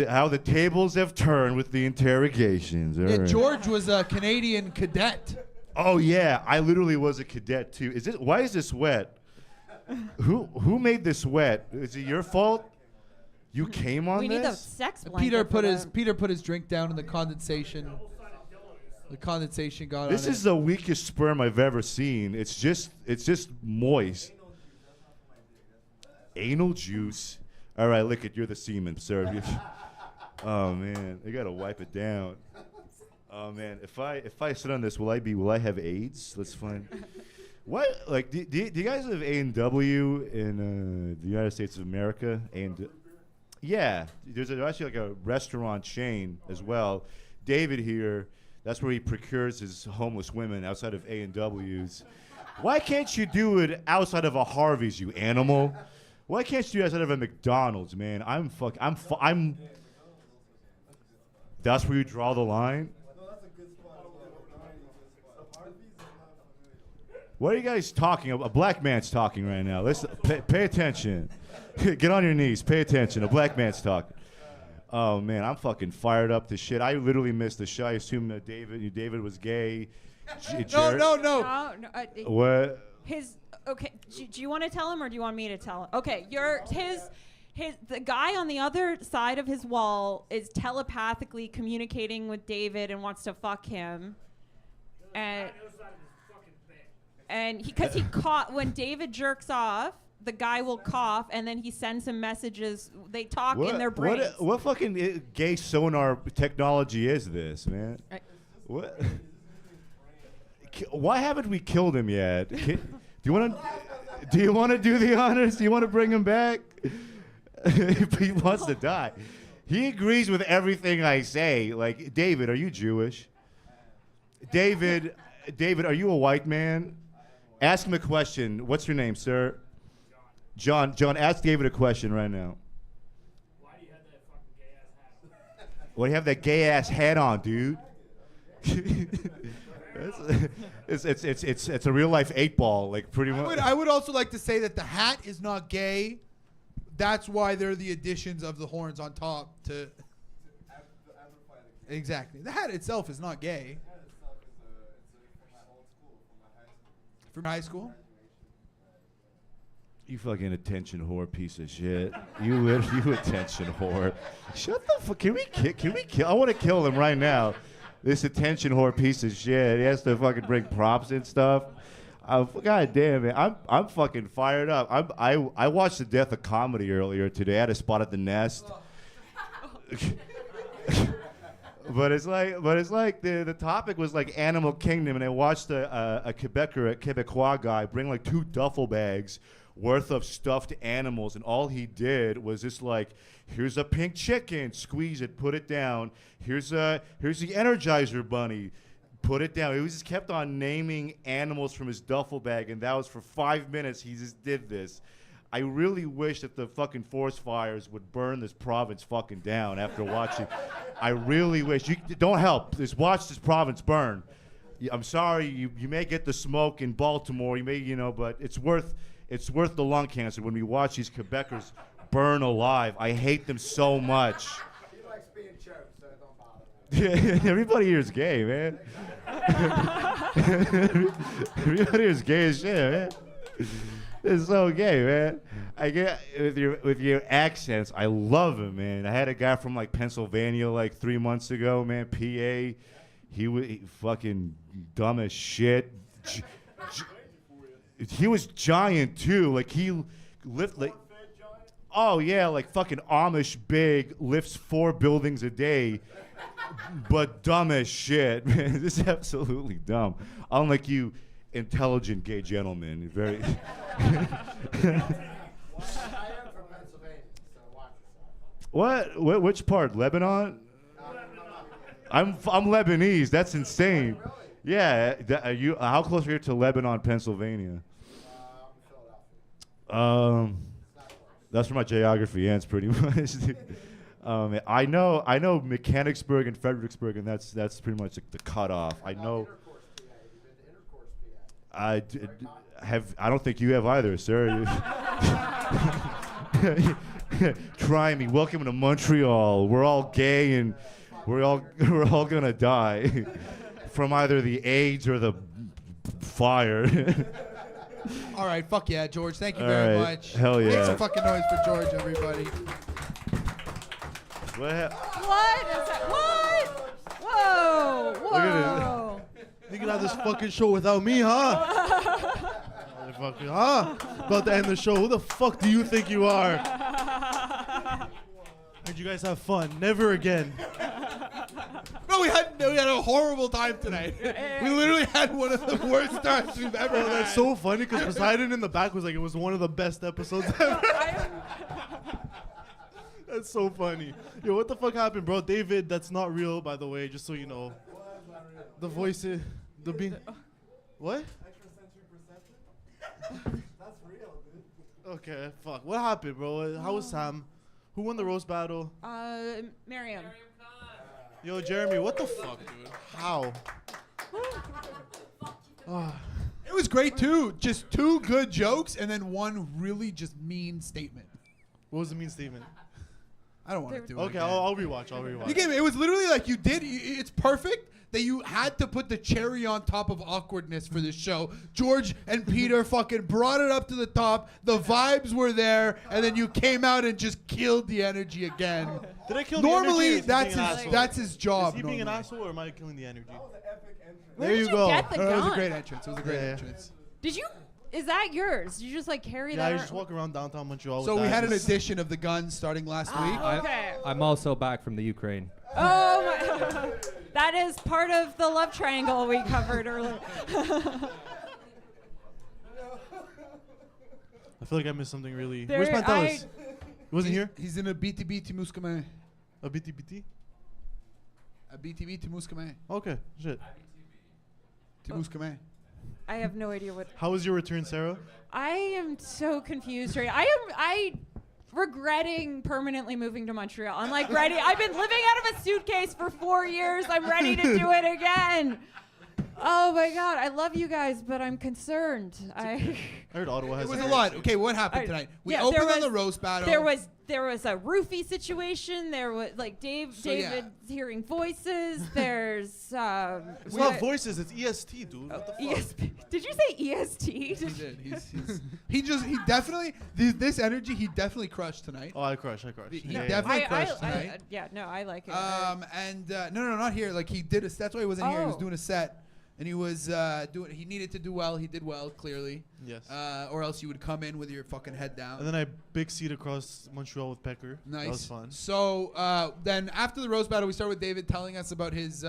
How the tables have turned with the interrogations. Yeah, right. George was a Canadian cadet. Oh yeah, I literally was a cadet too. Why is this wet? Who made this wet? Is it your fault? You came on we this? need the sex blanket. Peter put his drink down in the condensation. The condensation got This on is the weakest sperm I've ever seen. It's just moist. Anal juice. All right, lick it. You're the semen, sir. Oh man, I gotta wipe it down. Oh man, if I sit on this, will I have AIDS? Let's find. What like do you guys have A&W in the United States of America? Yeah, there's actually like a restaurant chain as well. David here, that's where he procures his homeless women outside of A&W's. Why can't you do it outside of a Harvey's, you animal? Why can't you do it outside of a McDonald's, man? I'm. That's where you draw the line. What are you guys talking about? A black man's talking right now. Listen, pay attention. Get on your knees. Pay attention. A black man's talking. Oh man, I'm fucking fired up to shit. I literally missed the show. I assume that David was gay. No. What? Okay. Do you want to tell him or do you want me to tell him? Okay, the guy on the other side of his wall is telepathically communicating with David and wants to fuck him. And because he caught when David jerks off, the guy will cough and then he sends him messages. They talk in their brains. What fucking gay sonar technology is this, man? What? Why haven't we killed him yet? Do you want to do the honors? Do you want to bring him back? If he wants to die. He agrees with everything I say. Like, David, are you Jewish? David, are you a white man? Ask him a question. What's your name, sir? John, ask David a question right now. Why do you have that fucking gay ass hat on? Why do you have that gay ass hat on, dude? It's a real life 8-ball, like pretty much. I would also like to say that the hat is not gay. That's why they're the additions of the horns on top to. Exactly. The hat itself is not gay. From high school? You fucking attention whore piece of shit. You attention whore. Shut the fuck. Can we kill? I want to kill him right now. This attention whore piece of shit. He has to fucking bring props and stuff. God damn it. I'm fucking fired up. I watched The Death of Comedy earlier today. I had a spot at the Nest. But it's like the topic was like Animal Kingdom, and I watched a Quebecois guy bring like 2 duffel bags worth of stuffed animals, and all he did was just like, here's a pink chicken, squeeze it, put it down. Here's the Energizer Bunny, put it down. He just kept on naming animals from his duffel bag, and that was for 5 minutes. He just did this. I really wish that the fucking forest fires would burn this province fucking down after watching. I really wish. You don't help. Just watch this province burn. I'm sorry, you may get the smoke in Baltimore, you may, but it's worth the lung cancer when we watch these Quebecers burn alive. I hate them so much. He likes being choked, so it don't bother him. Everybody here is gay, man. Everybody here is gay as shit, man. It's so gay, man. I get with your accents. I love them, man. I had a guy from like Pennsylvania like 3 months ago, man. PA. He was fucking dumb as shit. He was giant too. Like he lift like. Oh yeah, like fucking Amish big, lifts 4 buildings a day, but dumb as shit, man. This is absolutely dumb. Unlike you, intelligent gay gentlemen. Very. I am from Pennsylvania, so watch yourself. What? Which part? Lebanon? I'm Lebanese. That's insane. Really? Yeah. Are you? How close are you to Lebanon, Pennsylvania? That's for my geography. Yeah, it's pretty much. I know Mechanicsburg and Fredericksburg, and that's pretty much the cutoff. I know. I don't think you have either, sir. Try me. Welcome to Montreal. We're all gay and we're all gonna die from either the AIDS or the fire. All right, fuck yeah, George. Thank you All very right. much. Hell yeah. Make some fucking noise for George, everybody. What? What is that? What? Whoa! Whoa! You can have this fucking show without me, huh? Motherfucker, huh? About to end the show. Who the fuck do you think you are? Did you guys have fun? Never again. No, we had a horrible time tonight. We literally had one of the worst times we've ever had. That's so funny because Poseidon in the back was like, it was one of the best episodes ever. That's so funny. Yo, what the fuck happened, bro? David, that's not real, by the way, just so you know. The voices, the being. What? That's real, dude. Okay, fuck. What happened, bro? How was Sam? Who won the roast battle? Miriam. Yo, Jeremy, what the fuck, dude? How? It was great too. Just 2 good jokes and then one really just mean statement. What was the mean statement? I don't want to do it. Okay, again. I'll rewatch. You gave me. It was literally like you did. It's perfect that you had to put the cherry on top of awkwardness for this show. George and Peter fucking brought it up to the top. The vibes were there, and then you came out and just killed the energy again. Did I kill Normally, the energy? that's his job. Is he being an normally. asshole or am I killing the energy? Where There did you go. get the No, it was a gun? great entrance. It was a great entrance. Did you? Is that yours? Did you just like carry Yeah, that? I just walk around downtown Montreal. So with we that. had an edition of the gun starting last week. Okay. I'm also back from the Ukraine. Oh my! That is part of the love triangle we covered earlier. I feel like I missed something really. There- Where's Pantelis? He wasn't here? He's in a BTB Timuskame. A BTBT? A BTB Timuskame. Okay, shit. Timuskame. I have no idea what. How was your return, Sarah? I am so confused right. I regretting permanently moving to Montreal. I'm like ready. I've been living out of a suitcase for 4 years. I'm ready to do it again. Oh my God, I love you guys, but I'm concerned. I heard Ottawa has. It was a lot. Okay, what happened tonight? We opened on the roast battle. There was a roofie situation. There was like David hearing voices. There's It's not voices. It's EST, dude. What the fuck? ESP. Did you say EST? He did. He definitely this energy. He definitely crushed tonight. Oh, I crushed. He Yeah, definitely crushed tonight. Yeah, no, I like it. And no, not here. Like he did. That's why he wasn't here. He was Oh. doing a set. And he was doing. He needed to do well. He did well, clearly. Yes. Or else you would come in with your fucking head down. And then I big seat across Montreal with Pecker. Nice. That was fun. So then after the roast battle, we start with David telling us about his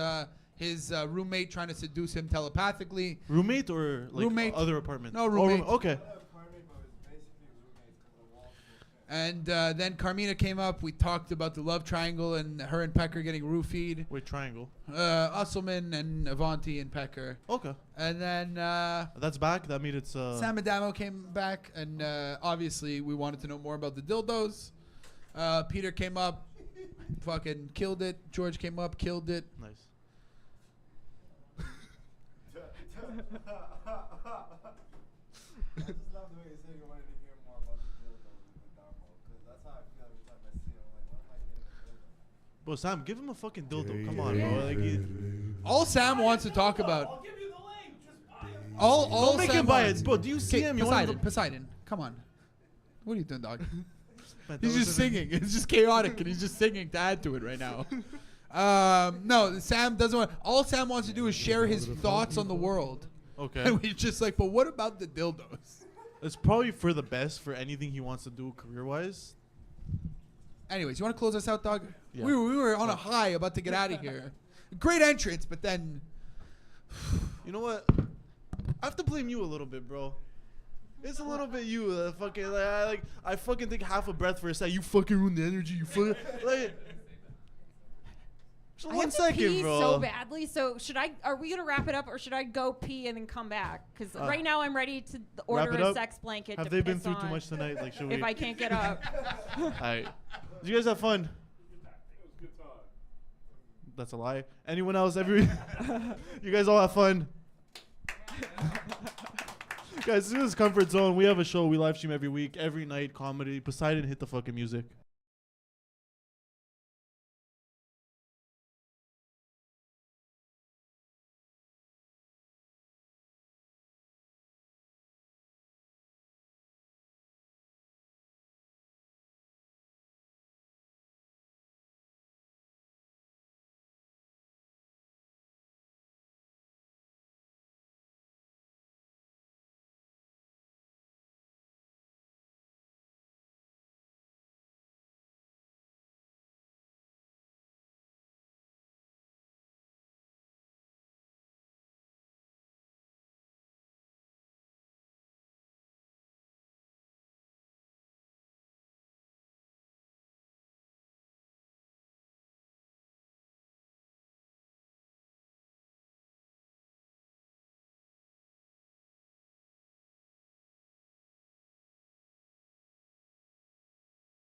roommate trying to seduce him telepathically. Roommate or like Roommate. other apartment? No, roommate. Okay. And then Carmina came up. We talked about the love triangle and her and Pecker getting roofied. Wait, triangle. Usselman and Avanti and Pecker. Okay. And then That's back. That means it's. Sam Adamo came back, and obviously we wanted to know more about the dildos. Peter came up, fucking killed it. George came up, killed it. Nice. I just love the way you said you wanted to hear more about the dildos with the Damo, because that's how I feel every time I see him. I'm like, what am I getting a dildo? Bro, Sam, give him a fucking dildo. Come on, bro. Like, All Sam wants to talk about. I'll give you the link. Just buy it. All don't make Sam him buy wants- it. Bro, do you see him? You want him Poseidon, come on. What are you doing, dog? Man, He's that just was singing. It's just chaotic, and he's just singing to add to it right now. No, Sam doesn't want. All Sam wants to do is share his thoughts on the world. Okay. And we're just like, but what about the dildos? It's probably for the best for anything he wants to do career-wise. Anyways, you want to close us out, dog? Yeah. We were on a high, about to get out of here. Great entrance, but then. You know what? I have to blame you a little bit, bro. It's a little bit you. Fucking I fucking take half a breath for a second. You fucking ruined the energy. You fucking like. Just I one have to second, pee bro. so badly. So are we gonna wrap it up, or should I go pee and then come back? Because right now I'm ready to Wrap order it a up? sex blanket. Have to they been piss through too on much tonight? Like, should we? if I can't get up. Alright. Did you guys have fun? That's a lie. Anyone else? You guys all have fun. Guys, this is Comfort Zone. We have a show. We live stream every week, every night. Comedy. Poseidon, hit the fucking music.